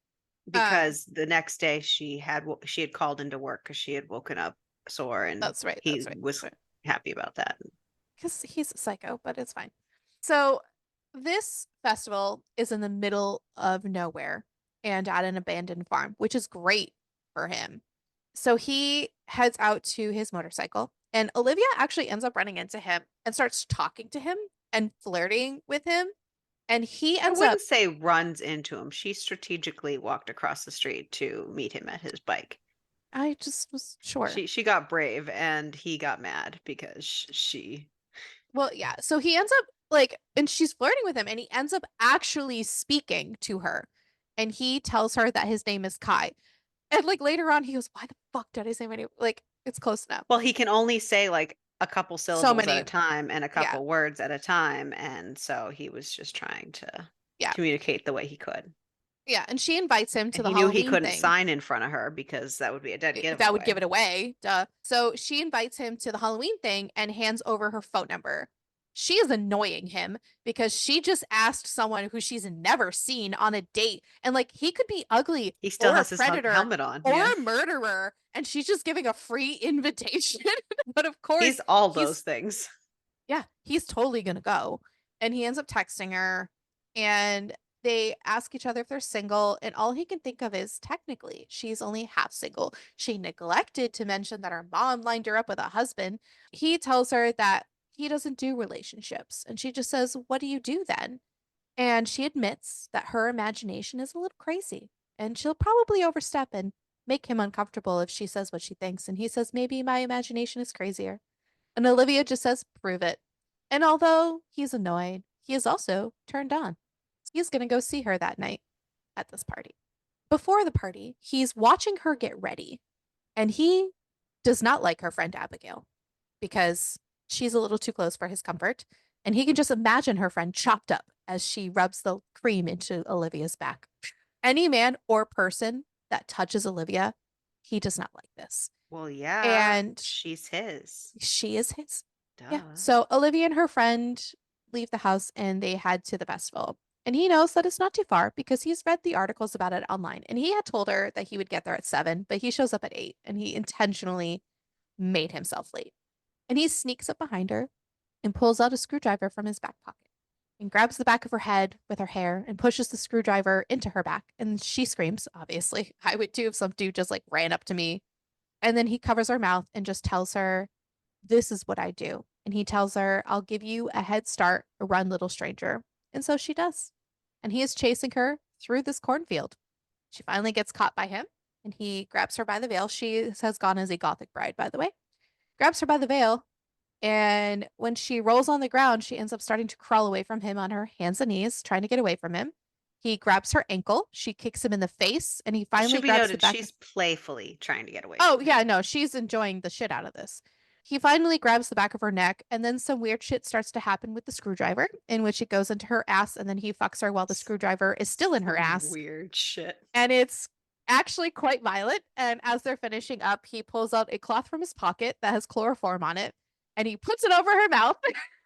Speaker 2: Because the next day she had called into work because she had woken up sore, and
Speaker 1: That's right.
Speaker 2: he was happy about that.
Speaker 1: Because he's a psycho, but it's fine. So this festival is in the middle of nowhere and at an abandoned farm, which is great for him. So he heads out to his motorcycle, and Olivia actually ends up running into him and starts talking to him and flirting with him. And he
Speaker 2: I
Speaker 1: ends up,
Speaker 2: wouldn't say runs into him. She strategically walked across the street to meet him at his bike.
Speaker 1: I just was sure.
Speaker 2: She got brave and he got mad because she
Speaker 1: Well, yeah. So he ends up like, and she's flirting with him, and he ends up actually speaking to her. And he tells her that his name is Kai. And like later on, he goes, why the fuck did I say my name? Like, it's close enough.
Speaker 2: well, he can only say like a couple
Speaker 1: So
Speaker 2: syllables at a
Speaker 1: many.
Speaker 2: time and a
Speaker 1: Yeah.
Speaker 2: couple words at a time, and so he was just trying to
Speaker 1: Yeah.
Speaker 2: communicate the way he could.
Speaker 1: Yeah. And she invites him to
Speaker 2: And
Speaker 1: the
Speaker 2: he knew he
Speaker 1: Halloween
Speaker 2: couldn't
Speaker 1: thing.
Speaker 2: sign in front of her because that would be a dead
Speaker 1: That would give
Speaker 2: giveaway.
Speaker 1: it away. Duh. So she invites him to the Halloween thing and hands over her phone number. she is annoying him because she just asked someone who she's never seen on a date. And like, he could be ugly
Speaker 2: He still
Speaker 1: or a
Speaker 2: has his
Speaker 1: predator
Speaker 2: helmet on.
Speaker 1: or
Speaker 2: Yeah.
Speaker 1: a murderer. And she's just giving a free invitation. But of course,
Speaker 2: He's all those
Speaker 1: he's,
Speaker 2: things.
Speaker 1: yeah, he's totally going to go. And he ends up texting her and they ask each other if they're single. And all he can think of is technically she's only half single. She neglected to mention that her mom lined her up with a husband. He tells her that he doesn't do relationships. And she just says, "What do you do then?" And she admits that her imagination is a little crazy and she'll probably overstep and make him uncomfortable if she says what she thinks. And he says, "Maybe my imagination is crazier." And Olivia just says, "Prove it." And although he's annoyed, he is also turned on. He's going to go see her that night at this party. Before the party, he's watching her get ready, and he does not like her friend Abigail because she's a little too close for his comfort. And he can just imagine her friend chopped up as she rubs the cream into Olivia's back. Any man or person that touches Olivia, he does not like this.
Speaker 2: Well, yeah,
Speaker 1: And
Speaker 2: she's his.
Speaker 1: she is his. Yeah.
Speaker 2: Duh.
Speaker 1: So Olivia and her friend leave the house and they head to the festival. And he knows that it's not too far because he's read the articles about it online. And he had told her that he would get there at 7, but he shows up at 8 and he intentionally made himself late. And he sneaks up behind her and pulls out a screwdriver from his back pocket and grabs the back of her head with her hair and pushes the screwdriver into her back. And she screams, obviously. I would too if some dude just like ran up to me. And then he covers her mouth and just tells her, "This is what I do." And he tells her, "I'll give you a head start, run, little stranger." And so she does. And he is chasing her through this cornfield. She finally gets caught by him and he grabs her by the veil. She has gone as a gothic bride, by the way. Grabs her by the veil. And when she rolls on the ground, she ends up starting to crawl away from him on her hands and knees, trying to get away from him. He grabs her ankle. She kicks him in the face and he
Speaker 2: It
Speaker 1: finally
Speaker 2: should be
Speaker 1: grabs the
Speaker 2: noted
Speaker 1: back.
Speaker 2: she's playfully trying to get away
Speaker 1: Oh,
Speaker 2: from
Speaker 1: yeah,
Speaker 2: him.
Speaker 1: no, she's enjoying the shit out of this. He finally grabs the back of her neck, and then some weird shit starts to happen with the screwdriver, in which it goes into her ass, and then he fucks her while the screwdriver is still in her
Speaker 2: Some
Speaker 1: ass.
Speaker 2: weird shit.
Speaker 1: And it's actually quite violent. And as they're finishing up, he pulls out a cloth from his pocket that has chloroform on it, and he puts it over her mouth.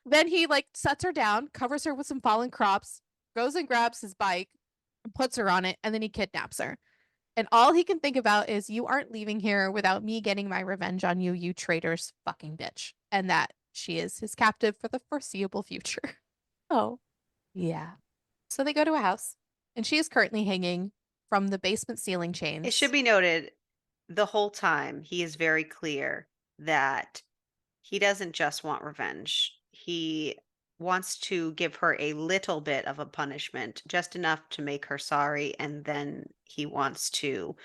Speaker 1: Then he like sets her down, covers her with some fallen crops, goes and grabs his bike, and puts her on it, and then he kidnaps her. And all he can think about is, "You aren't leaving here without me getting my revenge on you, you traitor's fucking bitch." And that she is his captive for the foreseeable future. Oh, yeah. So they go to a house, and she is currently hanging from the basement ceiling
Speaker 2: It should
Speaker 1: chains.
Speaker 2: be noted the whole time he is very clear that he doesn't just want revenge. He wants to give her a little bit of a punishment, just enough to make her sorry, and then he wants to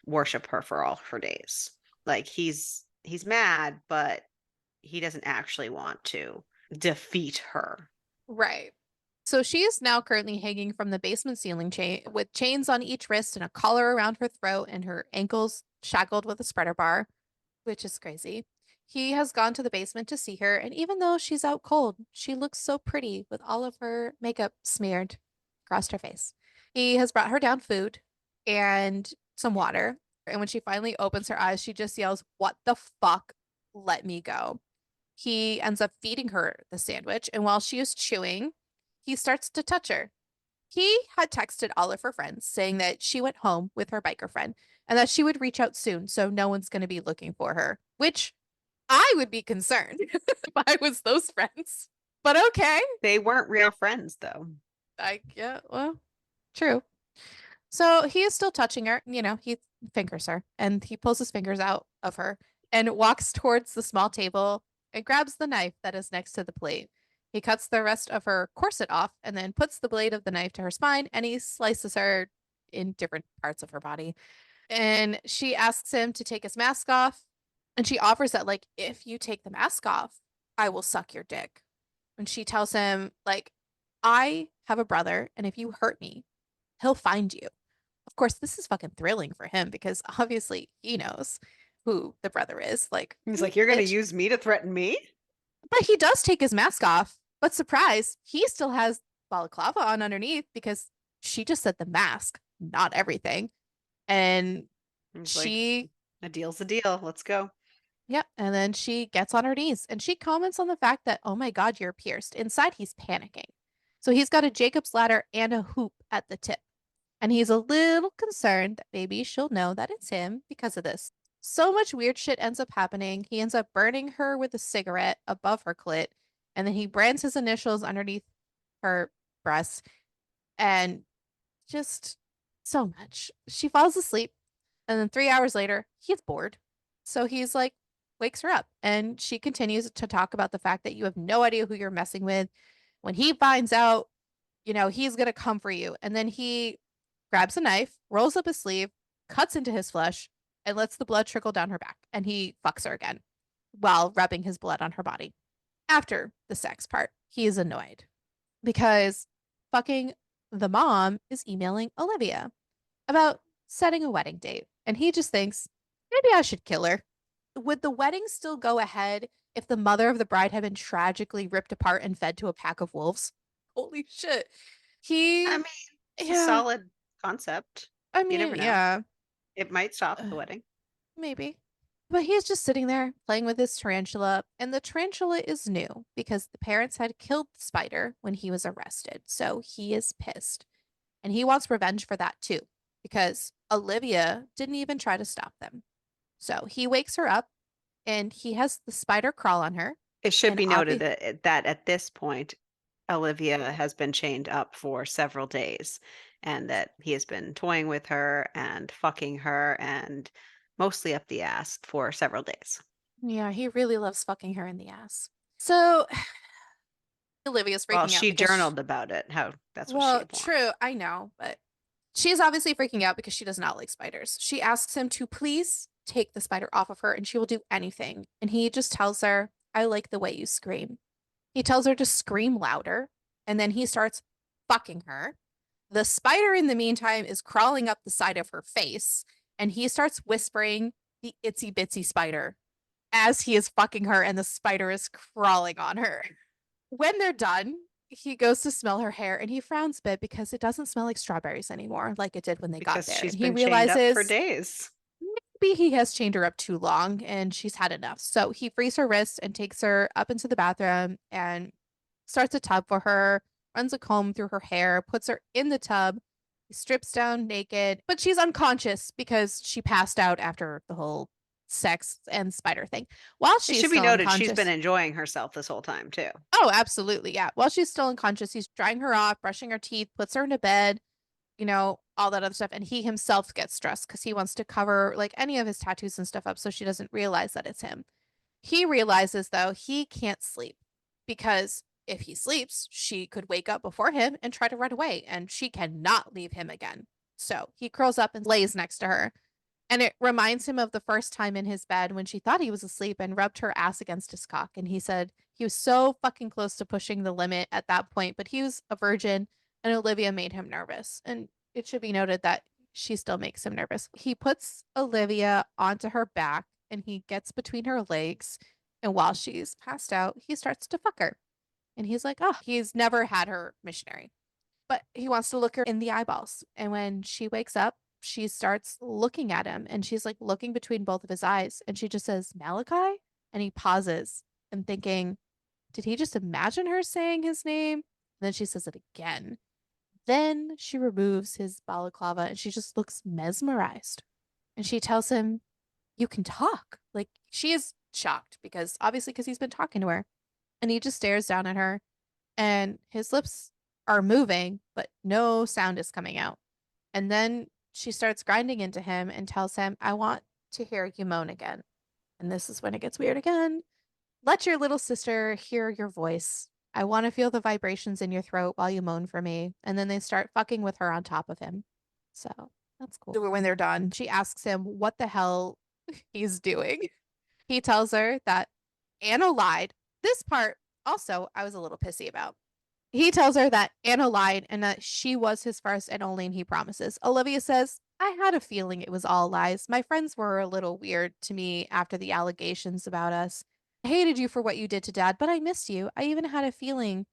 Speaker 2: worship her for all her days. Like he's mad, but he doesn't actually want to defeat her.
Speaker 1: Right. So she is now currently hanging from the basement ceiling chain with chains on each wrist and a collar around her throat and her ankles shackled with a spreader bar, which is crazy. He has gone to the basement to see her, and even though she's out cold, she looks so pretty with all of her makeup smeared across her face. He has brought her down food and some water, and when she finally opens her eyes, she just yells, "What the fuck? Let me go." He ends up feeding her the sandwich, and while she is chewing, he starts to touch her. He had texted all of her friends saying that she went home with her biker friend and that she would reach out soon, so no one's going to be looking for her, which I would be concerned if I was those friends. But okay.
Speaker 2: They weren't real friends though.
Speaker 1: Yeah, well, true. So he is still touching her. He fingers her and he pulls his fingers out of her and walks towards the small table and grabs the knife that is next to the plate. He cuts the rest of her corset off and then puts the blade of the knife to her spine and he slices her in different parts of her body. And she asks him to take his mask off. And she offers that, like, "If you take the mask off, I will suck your dick." And she tells him, like, "I have a brother, and if you hurt me, he'll find you." Of course, this is fucking thrilling for him because obviously he knows who the brother is. Like,
Speaker 2: He's like, "You're gonna
Speaker 1: bitch.
Speaker 2: use me to threaten me?"
Speaker 1: But he does take his mask off. But surprise, he still has balaclava on underneath because she just said the mask, not everything. And
Speaker 2: He's like,
Speaker 1: she
Speaker 2: "A deal's a deal. Let's go."
Speaker 1: Yep. And then she gets on her knees and she comments on the fact that, oh my God, you're pierced. Inside, he's panicking. So he's got a Jacob's ladder and a hoop at the tip. And he's a little concerned that maybe she'll know that it's him because of this. So much weird shit ends up happening. He ends up burning her with a cigarette above her clit. And then he brands his initials underneath her breasts. And just so much. She falls asleep. And then 3 hours later, he's bored. So he's like, wakes her up. And she continues to talk about the fact that you have no idea who you're messing with. When he finds out, he's going to come for you. And then he grabs a knife, rolls up his sleeve, cuts into his flesh, and lets the blood trickle down her back. And he fucks her again while rubbing his blood on her body. After the sex part, he is annoyed because fucking the mom is emailing Olivia about setting a wedding date. And he just thinks, maybe I should kill her. Would the wedding still go ahead if the mother of the bride had been tragically ripped apart and fed to a pack of wolves? Holy shit.
Speaker 2: I
Speaker 1: He,
Speaker 2: mean, it's a
Speaker 1: yeah,
Speaker 2: solid concept.
Speaker 1: I
Speaker 2: You never
Speaker 1: mean,
Speaker 2: know.
Speaker 1: yeah,
Speaker 2: It might stop
Speaker 1: uh,
Speaker 2: the wedding
Speaker 1: maybe. But he's just sitting there playing with his tarantula, and the tarantula is new because the parents had killed the spider when he was arrested. So he is pissed. And he wants revenge for that too, because Olivia didn't even try to stop them. So he wakes her up and he has the spider crawl on her.
Speaker 2: It should
Speaker 1: And
Speaker 2: be noted
Speaker 1: obvi-
Speaker 2: that at this point, Olivia has been chained up for several days and that he has been toying with her and fucking her and mostly up the ass for several days.
Speaker 1: yeah, he really loves fucking her in the ass. So Olivia's
Speaker 2: Well,
Speaker 1: freaking out
Speaker 2: she
Speaker 1: because,
Speaker 2: journaled about it, how that's what she
Speaker 1: well,
Speaker 2: had wanted.
Speaker 1: true, I know, but she's obviously freaking out because she does not like spiders. She asks him to please take the spider off of her and she will do anything. And he just tells her, I like the way you scream. He tells her to scream louder, and then he starts fucking her. The spider, in the meantime, is crawling up the side of her face, and he starts whispering the itsy bitsy spider as he is fucking her, and the spider is crawling on her. When they're done, he goes to smell her hair and he frowns a bit because it doesn't smell like strawberries anymore, like it did when they got
Speaker 2: Because
Speaker 1: there.
Speaker 2: she's
Speaker 1: And he
Speaker 2: been chained up for
Speaker 1: realizes
Speaker 2: days.
Speaker 1: maybe he has chained her up too long and she's had enough. So he frees her wrists and takes her up into the bathroom and starts a tub for her, runs a comb through her hair, puts her in the tub. He strips down naked, but she's unconscious because she passed out after the whole sex and spider thing. While
Speaker 2: It
Speaker 1: she's
Speaker 2: should be
Speaker 1: still
Speaker 2: noted she's been
Speaker 1: unconscious,
Speaker 2: enjoying herself this whole time too.
Speaker 1: oh, absolutely. Yeah. While she's still unconscious, he's drying her off, brushing her teeth, puts her into bed, all that other stuff. And he himself gets stressed because he wants to cover like any of his tattoos and stuff up so she doesn't realize that it's him. He realizes, though, he can't sleep because if he sleeps, she could wake up before him and try to run away, and she cannot leave him again. So he curls up and lays next to her. And it reminds him of the first time in his bed when she thought he was asleep and rubbed her ass against his cock. And he said he was so fucking close to pushing the limit at that point, but he was a virgin and Olivia made him nervous. And it should be noted that she still makes him nervous. He puts Olivia onto her back and he gets between her legs. And while she's passed out, he starts to fuck her. And he's like, oh, he's never had her missionary, but he wants to look her in the eyeballs. And when she wakes up, she starts looking at him and she's like looking between both of his eyes. And she just says, Malachi. And he pauses and thinking, did he just imagine her saying his name? And then she says it again. Then she removes his balaclava and she just looks mesmerized. And she tells him, you can talk. Like she is shocked because obviously because he's been talking to her. And he just stares down at her and his lips are moving, but no sound is coming out. And then she starts grinding into him and tells him, I want to hear you moan again. And this is when it gets weird again. Let your little sister hear your voice. I want to feel the vibrations in your throat while you moan for me. And then they start fucking with her on top of him. So that's cool. When they're done, she asks him what the hell he's doing. He tells her that Anna lied. This part also I was a little pissy about. He tells her that Anna lied and that she was his first and only, and he promises. Olivia says, I had a feeling it was all lies. My friends were a little weird to me after the allegations about us. I hated you for what you did to Dad, but I missed you. I even had a feeling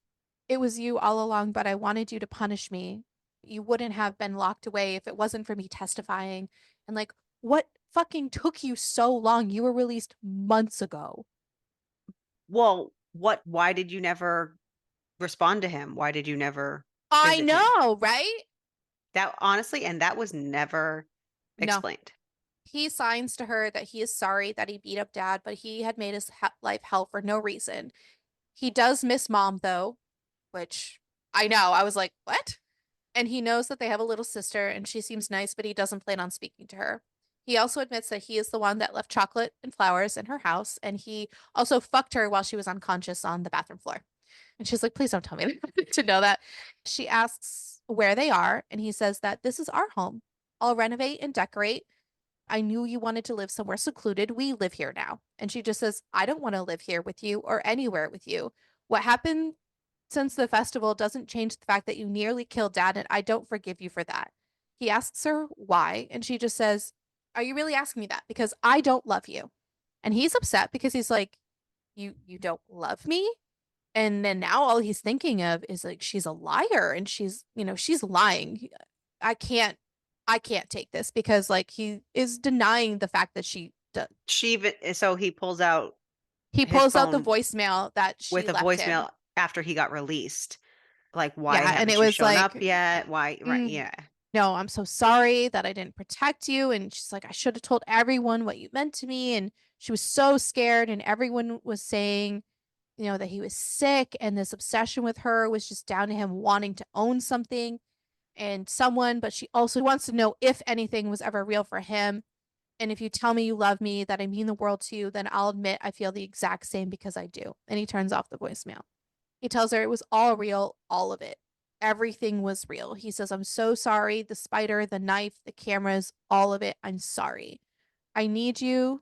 Speaker 1: it was you all along, but I wanted you to punish me. You wouldn't have been locked away if it wasn't for me testifying. And like, what fucking took you so long? You were released months ago.
Speaker 2: Well, why did you never respond to him? Why did you never
Speaker 1: I
Speaker 2: visit him?
Speaker 1: know, right?
Speaker 2: That honestly, and that was never
Speaker 1: No.
Speaker 2: explained.
Speaker 1: He signs to her that he is sorry that he beat up dad, but he had made his life hell for no reason. He does miss mom, though, which I know. I was like, what? And he knows that they have a little sister and she seems nice, but he doesn't plan on speaking to her. He also admits that he is the one that left chocolate and flowers in her house, and he also fucked her while she was unconscious on the bathroom floor. And she's like, please don't tell me to know that. She asks where they are, and he says that this is our home. I'll renovate and decorate. I knew you wanted to live somewhere secluded. We live here now. And she just says, I don't want to live here with you or anywhere with you. What happened since the festival doesn't change the fact that you nearly killed dad, and I don't forgive you for that. He asks her why, and she just says, are you really asking me that? Because I don't love you. And he's upset because he's like, you don't love me? And then now all he's thinking of is like she's a liar and she's lying. I can't I can't take this because like he is denying the fact that she does.
Speaker 2: She even so he pulls out
Speaker 1: He
Speaker 2: his
Speaker 1: pulls out the
Speaker 2: phone
Speaker 1: voicemail that she
Speaker 2: with a
Speaker 1: left him.
Speaker 2: voicemail after he got released. Like, why
Speaker 1: Yeah, and it
Speaker 2: haven't you
Speaker 1: was
Speaker 2: shown up
Speaker 1: like,
Speaker 2: yet? Why? Right?
Speaker 1: mm,
Speaker 2: Yeah.
Speaker 1: no, I'm so sorry that I didn't protect you. And she's like, I should have told everyone what you meant to me. And she was so scared, and everyone was saying, that he was sick, and this obsession with her was just down to him wanting to own something and someone, but she also wants to know if anything was ever real for him. And if you tell me you love me, that I mean the world to you, then I'll admit I feel the exact same because I do. And he turns off the voicemail. He tells her it was all real, all of it. Everything was real. He says, I'm so sorry. The spider, the knife, the cameras, all of it. I'm sorry. I need you.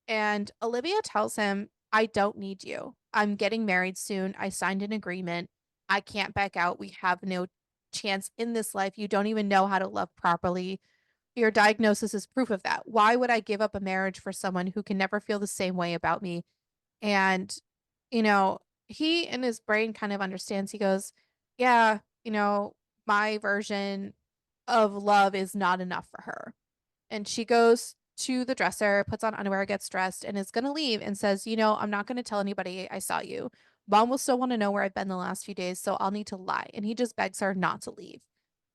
Speaker 1: And Olivia tells him, I don't need you. I'm getting married soon. I signed an agreement. I can't back out. We have no chance in this life. You don't even know how to love properly. Your diagnosis is proof of that. Why would I give up a marriage for someone who can never feel the same way about me? And, you know, he in his brain kind of understands. He goes, yeah, my version of love is not enough for her. And she goes to the dresser, puts on underwear, gets dressed, and is going to leave and says, I'm not going to tell anybody I saw you. Mom will still want to know where I've been the last few days, so I'll need to lie. And he just begs her not to leave,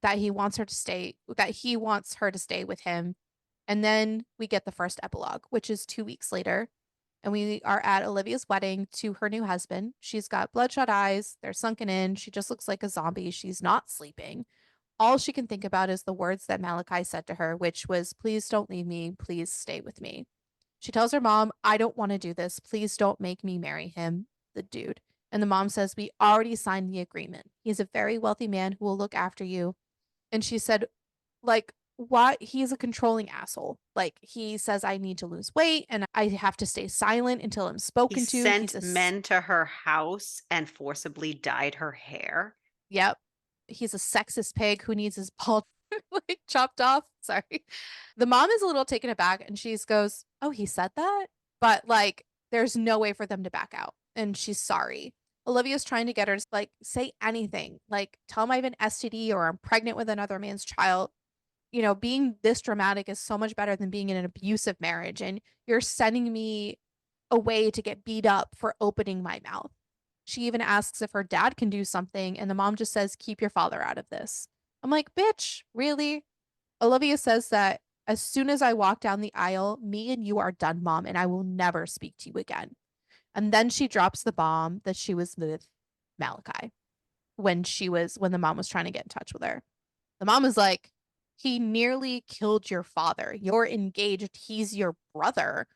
Speaker 1: that he wants her to stay, that he wants her to stay with him. And then we get the first epilogue, which is 2 weeks later. And we are at Olivia's wedding to her new husband. She's got bloodshot eyes. They're sunken in. She just looks like a zombie. She's not sleeping. All she can think about is the words that Malachi said to her, which was, please don't leave me. Please stay with me. She tells her mom, I don't want to do this. Please don't make me marry him, the dude. And the mom says, we already signed the agreement. He's a very wealthy man who will look after you. And she said, like, what? He's a controlling asshole. Like, he says, I need to lose weight and I have to stay silent until I'm
Speaker 2: He
Speaker 1: spoken to.
Speaker 2: sent men to her house and forcibly dyed her hair.
Speaker 1: Yep. He's a sexist pig who needs his ball like chopped off. Sorry. The mom is a little taken aback and she goes, oh, he said that? But like, there's no way for them to back out. And she's sorry. Olivia's trying to get her to like say anything, like tell him I have an STD or I'm pregnant with another man's child. Being this dramatic is so much better than being in an abusive marriage. And you're sending me away to get beat up for opening my mouth. She even asks if her dad can do something, and the mom just says, keep your father out of this. I'm like, bitch, really? Olivia says that as soon as I walk down the aisle, me and you are done, mom, and I will never speak to you again. And then she drops the bomb that she was with Malachi when the mom was trying to get in touch with her. The mom is like, he nearly killed your father. You're engaged. He's your brother.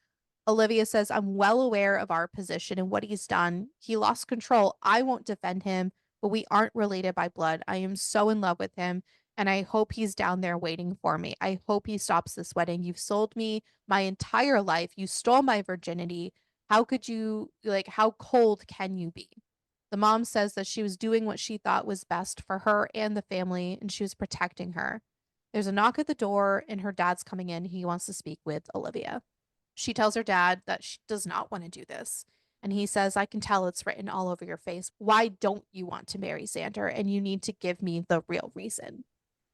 Speaker 1: Olivia says, I'm well aware of our position and what he's done. He lost control. I won't defend him, but we aren't related by blood. I am so in love with him, and I hope he's down there waiting for me. I hope he stops this wedding. You've sold me my entire life. You stole my virginity. How could you, like, how cold can you be? The mom says that she was doing what she thought was best for her and the family, and she was protecting her. There's a knock at the door, and her dad's coming in. He wants to speak with Olivia. She tells her dad that she does not want to do this. And he says, I can tell it's written all over your face. Why don't you want to marry Xander? And you need to give me the real reason.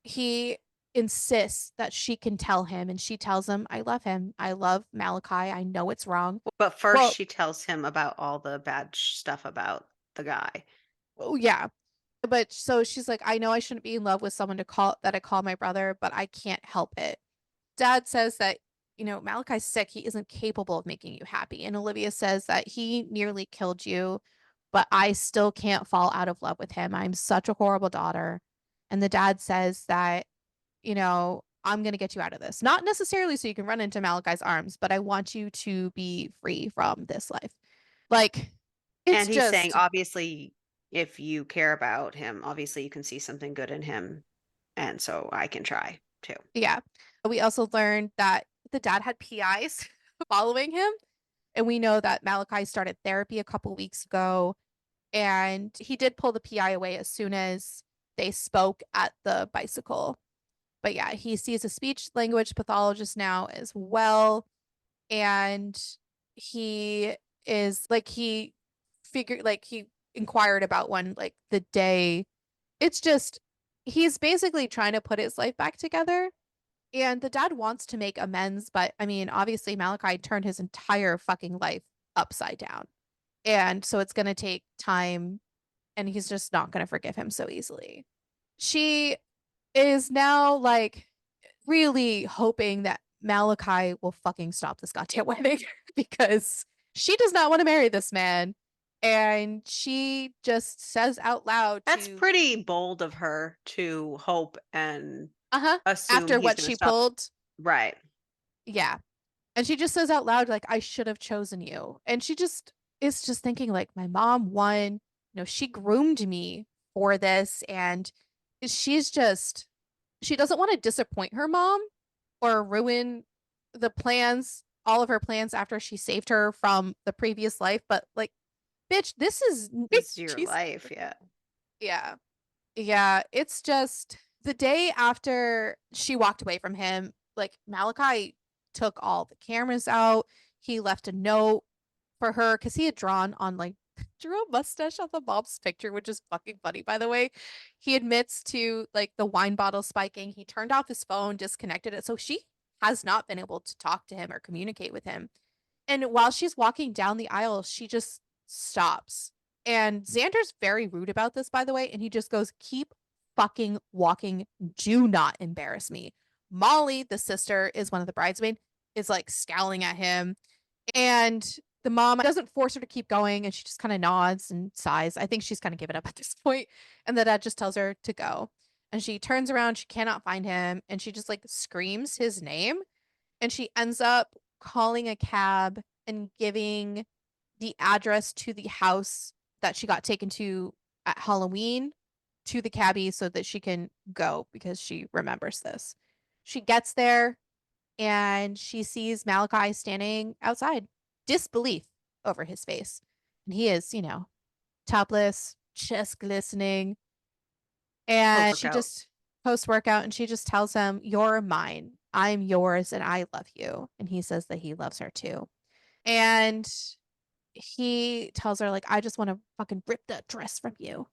Speaker 1: He insists that she can tell him, and she tells him, I love him. I love Malachi. I know it's wrong.
Speaker 2: But first
Speaker 1: Well,
Speaker 2: she tells him about all the bad stuff about the guy.
Speaker 1: oh, yeah. But so she's like, I know I shouldn't be in love with someone I call my brother, but I can't help it. Dad says that, Malachi's sick. He isn't capable of making you happy. And Olivia says that he nearly killed you, but I still can't fall out of love with him. I'm such a horrible daughter. And the dad says that, I'm going to get you out of this. Not necessarily so you can run into Malachi's arms, but I want you to be free from this life. Like, it's
Speaker 2: And he's saying,
Speaker 1: just,
Speaker 2: obviously, if you care about him, obviously you can see something good in him. And so I can try too.
Speaker 1: yeah. We also learned that the dad had PIs following him. And we know that Malachi started therapy a couple weeks ago. And he did pull the PI away as soon as they spoke at the bicycle. But yeah, he sees a speech language pathologist now as well. And he is like, he inquired about one like the day. It's just, he's basically trying to put his life back together. And the dad wants to make amends. But I mean, obviously, Malachi turned his entire fucking life upside down. And so it's going to take time, and he's just not going to forgive him so easily. She is now like really hoping that Malachi will fucking stop this goddamn wedding because she does not want to marry this man. And she just says out loud
Speaker 2: That's
Speaker 1: to,
Speaker 2: pretty bold of her to hope and
Speaker 1: uh-huh,
Speaker 2: assume
Speaker 1: after
Speaker 2: he's
Speaker 1: what
Speaker 2: going to
Speaker 1: she
Speaker 2: stop.
Speaker 1: pulled.
Speaker 2: Right.
Speaker 1: Yeah. And she just says out loud, like, I should have chosen you. And she just is just thinking, like, my mom won. She groomed me for this. And she's just, she doesn't want to disappoint her mom or ruin all of her plans after she saved her from the previous life. But, like, bitch, this is,
Speaker 2: This is your
Speaker 1: she's,
Speaker 2: life. Yeah.
Speaker 1: yeah. Yeah. It's just the day after she walked away from him, like, Malachi took all the cameras out. He left a note for her because he had drawn on like drew a mustache on the mom's picture, which is fucking funny, by the way. He admits to like the wine bottle spiking. He turned off his phone, disconnected it. So she has not been able to talk to him or communicate with him. And while she's walking down the aisle, she just stops. And Xander's very rude about this, by the way. And he just goes, keep fucking walking. Do not embarrass me. Molly, the sister, is one of the bridesmaids, is like scowling at him. And the mom doesn't force her to keep going, and she just kind of nods and sighs. I think she's kind of given up at this point. And the dad just tells her to go. And she turns around, she cannot find him, and she just like screams his name. And she ends up calling a cab and giving the address to the house that she got taken to at Halloween to the cabbie so that she can go because she remembers this. She gets there and she sees Malachi standing outside, disbelief over his face. And he is, topless, chest glistening.
Speaker 2: Post
Speaker 1: And she
Speaker 2: workout.
Speaker 1: just post workout and she just tells him, you're mine. I'm yours and I love you. And he says that he loves her too. And he tells her, like, I just want to fucking rip that dress from you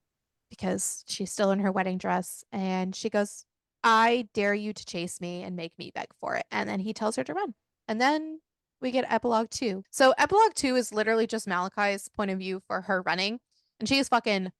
Speaker 1: because she's still in her wedding dress. And she goes, I dare you to chase me and make me beg for it. And then he tells her to run. And then we get epilogue two. So epilogue two is literally just Malachi's point of view for her running. And she is fucking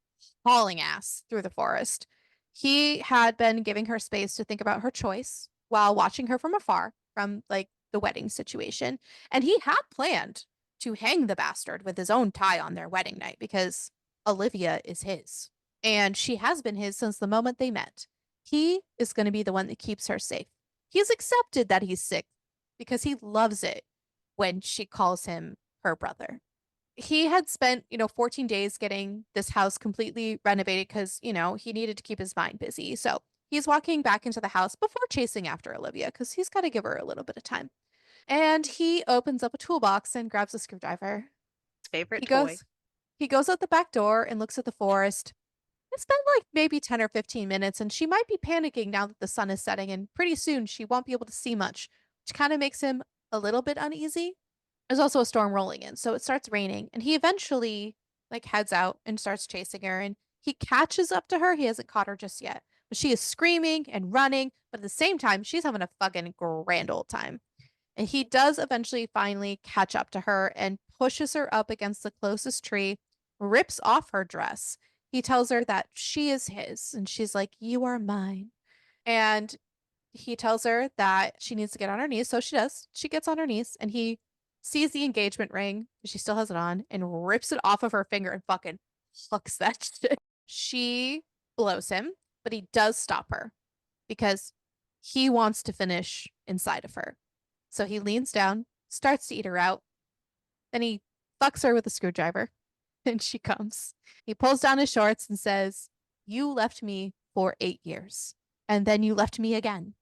Speaker 1: hauling ass through the forest. He had been giving her space to think about her choice while watching her from afar from like the wedding situation. And he had planned to hang the bastard with his own tie on their wedding night because Olivia is his. And she has been his since the moment they met. He is going to be the one that keeps her safe. He's accepted that he's sick because he loves it when she calls him her brother. He had spent, 14 days getting this house completely renovated because, he needed to keep his mind busy. So he's walking back into the house before chasing after Olivia because he's got to give her a little bit of time. And he opens up a toolbox and grabs a screwdriver.
Speaker 2: Favorite
Speaker 1: He
Speaker 2: toy.
Speaker 1: goes he goes out the back door and looks at the forest. It's been like maybe 10 or 15 minutes, and she might be panicking now that the sun is setting, and pretty soon she won't be able to see much, which kind of makes him a little bit uneasy. There's also a storm rolling in, so it starts raining, and he eventually like heads out and starts chasing her, and he catches up to her. He hasn't caught her just yet, She is screaming and running, but at the same time, she's having a fucking grand old time. And he does eventually finally catch up to her and pushes her up against the closest tree, rips off her dress. He tells her that she is his, and she's like, "You are mine." And he tells her that she needs to get on her knees. So she does. She gets on her knees, and he sees the engagement ring. She still has it on, and rips it off of her finger and fucking hooks that shit. She blows him, but he does stop her because he wants to finish inside of her. So he leans down, starts to eat her out. Then he fucks her with a screwdriver, and she comes. He pulls down his shorts and says, "You left me for 8 years, and then you left me again.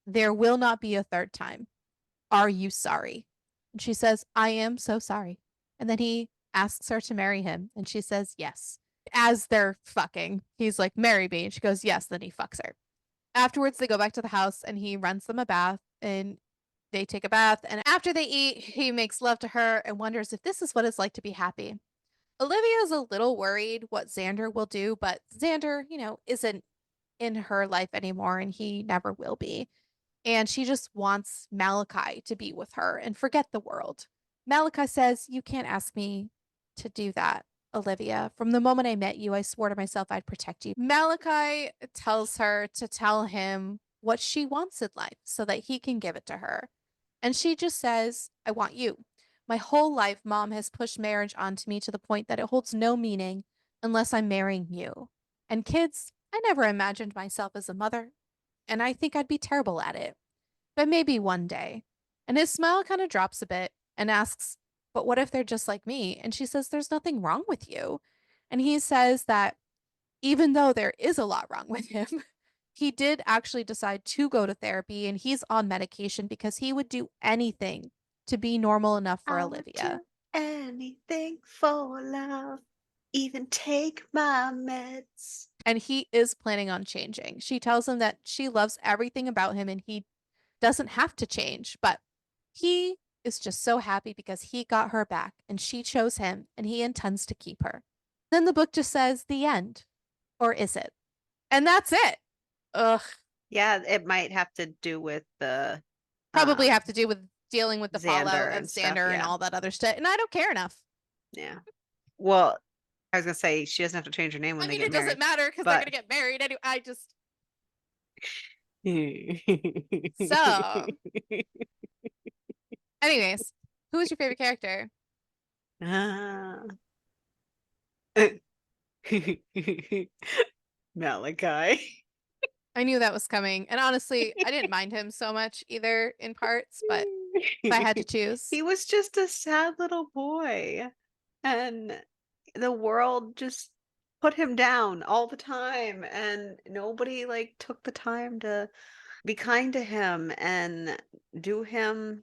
Speaker 1: There will not be a third time. Are you sorry?" And she says, "I am so sorry." And then he asks her to marry him, and she says, "Yes." As they're fucking, he's like, "Marry me." And she goes, "Yes." Then he fucks her. Afterwards, they go back to the house and he runs them a bath and they take a bath. And after they eat, he makes love to her and wonders if this is what it's like to be happy. Olivia is a little worried what Xander will do, but Xander, isn't in her life anymore and he never will be. And she just wants Malachi to be with her and forget the world. Malachi says, "You can't ask me to do that, Olivia. From the moment I met you, I swore to myself I'd protect you." Malachi tells her to tell him what she wants in life so that he can give it to her. And she just says, "I want you. My whole life, mom has pushed marriage onto me to the point that it holds no meaning unless I'm marrying you. And kids, I never imagined myself as a mother, and I think I'd be terrible at it. But maybe one day." And his smile kind of drops a bit and asks, "But what if they're just like me?" And she says, "There's nothing wrong with you." And he says that even though there is a lot wrong with him, he did actually decide to go to therapy and he's on medication because he would do anything to be normal enough for
Speaker 2: I'll do
Speaker 1: Olivia.
Speaker 2: anything for love, even take my meds.
Speaker 1: And he is planning on changing. She tells him that she loves everything about him and he doesn't have to change, but he is just so happy because he got her back and she chose him and he intends to keep her. Then the book just says the end. Or is it? And that's it. Ugh.
Speaker 2: Yeah, it might have to do with the
Speaker 1: Probably
Speaker 2: um
Speaker 1: have to do with dealing with the fallout
Speaker 2: Xander
Speaker 1: of
Speaker 2: and stuff.
Speaker 1: Xander and
Speaker 2: Yeah.
Speaker 1: all that other shit. And I don't care enough.
Speaker 2: Yeah. Well, I was gonna say she doesn't have to change her name when
Speaker 1: I
Speaker 2: they
Speaker 1: mean,
Speaker 2: get
Speaker 1: it doesn't
Speaker 2: married,
Speaker 1: matter because they're
Speaker 2: but
Speaker 1: going to get married anyway. So, anyways, who is your favorite character?
Speaker 2: Ah. Malachi.
Speaker 1: I knew that was coming. And honestly, I didn't mind him so much either in parts, but if I had to choose,
Speaker 2: He was just a sad little boy, and the world just put him down all the time, and nobody like took the time to be kind to him and do him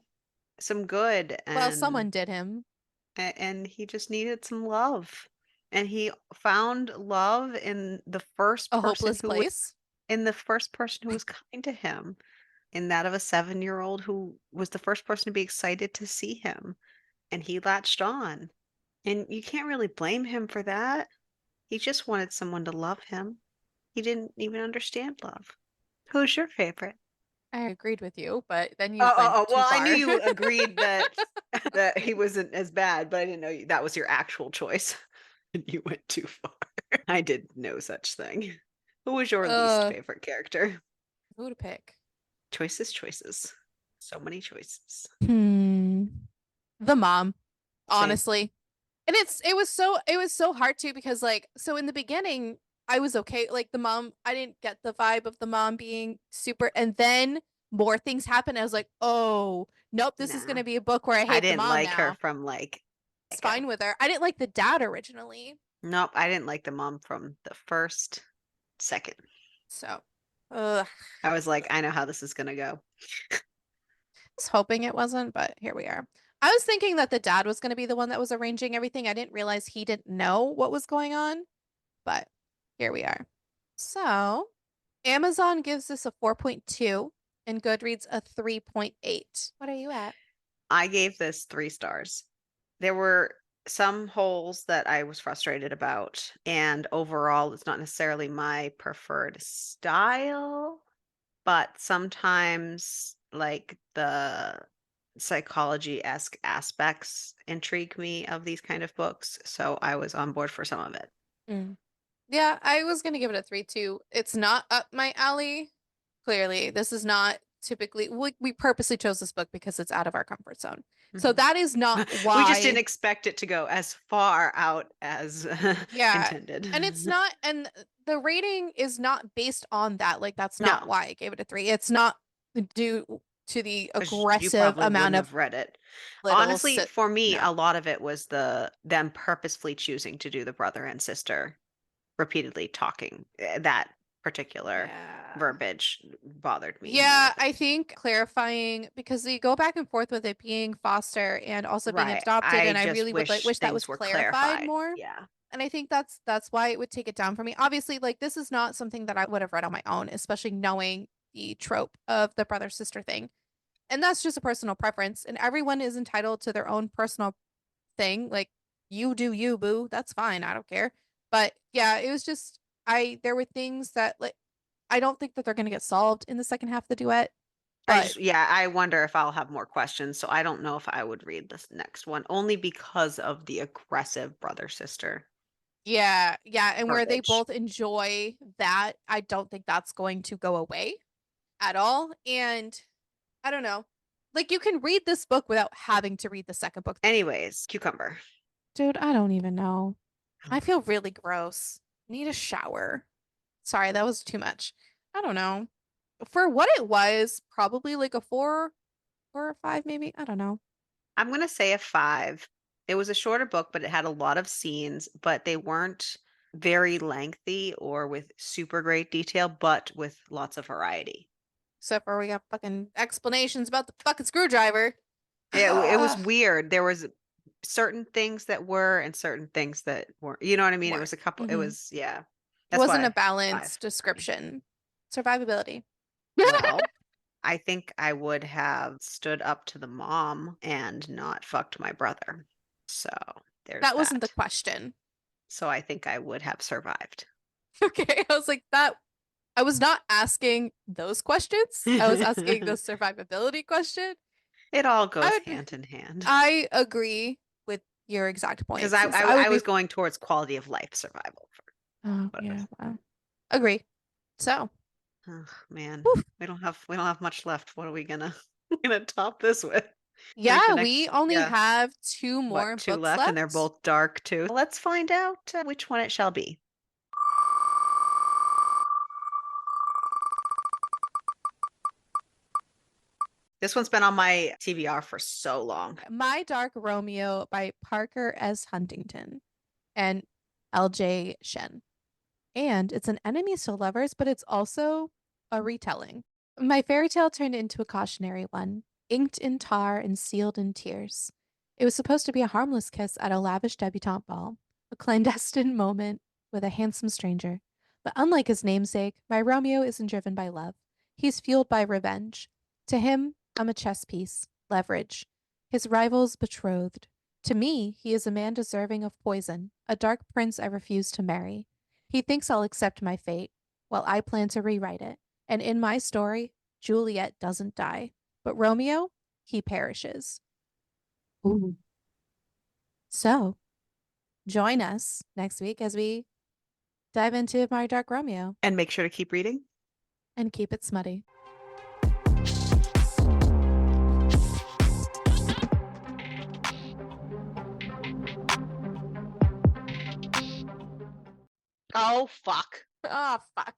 Speaker 2: some good,
Speaker 1: well, someone did him.
Speaker 2: and he just needed some love. And he found love in the first
Speaker 1: A
Speaker 2: person
Speaker 1: hopeless
Speaker 2: who was
Speaker 1: place.
Speaker 2: kind to him, in that of a 7-year-old who was the first person to be excited to see him, and he latched on. And you can't really blame him for that. He just wanted someone to love him. He didn't even understand love. Who's your favorite?
Speaker 1: I agreed with you, but then you
Speaker 2: Oh, oh,
Speaker 1: went
Speaker 2: oh,
Speaker 1: too
Speaker 2: well, I knew
Speaker 1: far.
Speaker 2: you agreed that that he wasn't as bad, but I didn't know that was your actual choice. And you went too far. I did no such thing. Who was your least
Speaker 1: uh,
Speaker 2: favorite character?
Speaker 1: who to pick?
Speaker 2: Choices, choices. So many choices.
Speaker 1: Hmm. The mom,
Speaker 2: Same.
Speaker 1: honestly. And it was so hard to because so in the beginning I was okay. Like the mom, I didn't get the vibe of the mom being super and then more things happen. I was like, "Oh, nope, this is
Speaker 2: Nah.
Speaker 1: gonna be a book where I
Speaker 2: I
Speaker 1: hate the
Speaker 2: didn't
Speaker 1: mom
Speaker 2: like her
Speaker 1: now."
Speaker 2: from like
Speaker 1: It's
Speaker 2: go.
Speaker 1: fine with her. I didn't like the dad originally.
Speaker 2: Nope, I didn't like the mom from the first second.
Speaker 1: So, ugh.
Speaker 2: I was like, I know how this is gonna go.
Speaker 1: I was hoping it wasn't, but here we are. I was thinking that the dad was gonna be the one that was arranging everything. I didn't realize he didn't know what was going on, but here we are. So, Amazon gives this a 4.2 and Goodreads a 3.8. What are you at?
Speaker 2: I gave this 3 stars. There were some holes that I was frustrated about, and overall, it's not necessarily my preferred style, but sometimes like the psychology-esque aspects intrigue me of these kind of books, so I was on board for some of it.
Speaker 1: Mm. Yeah, I was gonna give it a 3 too. It's not up my alley. Clearly, this is not typically we purposely chose this book because it's out of our comfort zone. So
Speaker 2: Mhm.
Speaker 1: that is not
Speaker 2: We just didn't
Speaker 1: why.
Speaker 2: expect it to go as far out as
Speaker 1: Yeah.
Speaker 2: intended.
Speaker 1: And it's not, and the rating is not based on that. Like, that's not
Speaker 2: No,
Speaker 1: why I gave it a 3. It's not due to the
Speaker 2: 'cause you
Speaker 1: aggressive
Speaker 2: probably
Speaker 1: amount
Speaker 2: wouldn't
Speaker 1: of
Speaker 2: have read it.
Speaker 1: little
Speaker 2: Honestly,
Speaker 1: sit.
Speaker 2: for me,
Speaker 1: No.
Speaker 2: a lot of it was them purposefully choosing to do the brother and sister repeatedly talking. That particular
Speaker 1: Yeah.
Speaker 2: verbiage bothered me more
Speaker 1: Yeah,
Speaker 2: than
Speaker 1: I think clarifying because they go back and forth with it being foster and also being
Speaker 2: right.
Speaker 1: adopted,
Speaker 2: I
Speaker 1: and I
Speaker 2: just
Speaker 1: really would like
Speaker 2: wish
Speaker 1: wish that was
Speaker 2: things were
Speaker 1: clarified
Speaker 2: clarified.
Speaker 1: more.
Speaker 2: Yeah.
Speaker 1: And I think that's why it would take it down for me. Obviously, like this is not something that I would have read on my own, especially knowing the trope of the brother sister thing. And that's just a personal preference, and everyone is entitled to their own personal thing. Like you do you, boo. That's fine. I don't care. But yeah, it was just I there were things that like I don't think that they're gonna get solved in the second half of the duet. But
Speaker 2: Yeah, I wonder if I'll have more questions. So I don't know if I would read this next one only because of the aggressive brother sister
Speaker 1: yeah, yeah, and where they
Speaker 2: verbiage.
Speaker 1: both enjoy that, I don't think that's going to go away at all. And I don't know. Like you can read this book without having to read the second book.
Speaker 2: Anyways, cucumber.
Speaker 1: Dude, I don't even know. I feel really gross. Need a shower. Sorry, that was too much. I don't know. For what it was, probably like a 4 or 5 maybe. I don't know.
Speaker 2: I'm going to say a 5. It was a shorter book, but it had a lot of scenes, but they weren't very lengthy or with super great detail, but with lots of variety.
Speaker 1: Except for we got fucking explanations about the fucking screwdriver.
Speaker 2: It was weird. There was certain things that were and certain things that weren't. You know what I mean? It
Speaker 1: Weren't.
Speaker 2: was a couple. It
Speaker 1: Hmm.
Speaker 2: was yeah.
Speaker 1: It
Speaker 2: That's
Speaker 1: wasn't a
Speaker 2: why 5
Speaker 1: balanced
Speaker 2: for me.
Speaker 1: description. Survivability.
Speaker 2: Well, I think I would have stood up to the mom and not fucked my brother. So there's
Speaker 1: That wasn't the
Speaker 2: that.
Speaker 1: question.
Speaker 2: So I think I would have survived.
Speaker 1: Okay, I was like that. I was not asking those questions. I was asking the survivability question.
Speaker 2: It all
Speaker 1: I
Speaker 2: goes
Speaker 1: would.
Speaker 2: hand in hand.
Speaker 1: I agree with your exact
Speaker 2: Because
Speaker 1: points. I would
Speaker 2: I
Speaker 1: be.
Speaker 2: was going towards quality of life survival for
Speaker 1: Oh
Speaker 2: what it
Speaker 1: yeah.
Speaker 2: was.
Speaker 1: Wow. Agree. So.
Speaker 2: Oh man,
Speaker 1: Whew.
Speaker 2: we don't have much left. What are we gonna gonna top this with? I think
Speaker 1: Yeah,
Speaker 2: the
Speaker 1: we
Speaker 2: next,
Speaker 1: only
Speaker 2: yeah,
Speaker 1: have two
Speaker 2: what,
Speaker 1: more
Speaker 2: two
Speaker 1: books
Speaker 2: left, and they're
Speaker 1: left.
Speaker 2: both dark too. Let's find out which one it shall be. This one's been on my TBR for so long.
Speaker 1: My Dark Romeo by Parker S. Huntington and LJ Shen. And it's an enemies to lovers, but it's also a retelling. My fairy tale turned into a cautionary one, inked in tar and sealed in tears. It was supposed to be a harmless kiss at a lavish debutante ball, a clandestine moment with a handsome stranger. But unlike his namesake, my Romeo isn't driven by love. He's fueled by revenge. To him, I'm a chess piece, leverage. His rival's betrothed. To me, he is a man deserving of poison, a dark prince I refuse to marry. He thinks I'll accept my fate, while I plan to rewrite it. And in my story, Juliet doesn't die, but Romeo, he perishes. Ooh. So, join us next week as we dive into My Dark Romeo
Speaker 2: And make sure to keep reading.
Speaker 1: and keep it smutty.
Speaker 2: Oh fuck.
Speaker 1: Oh, fuck.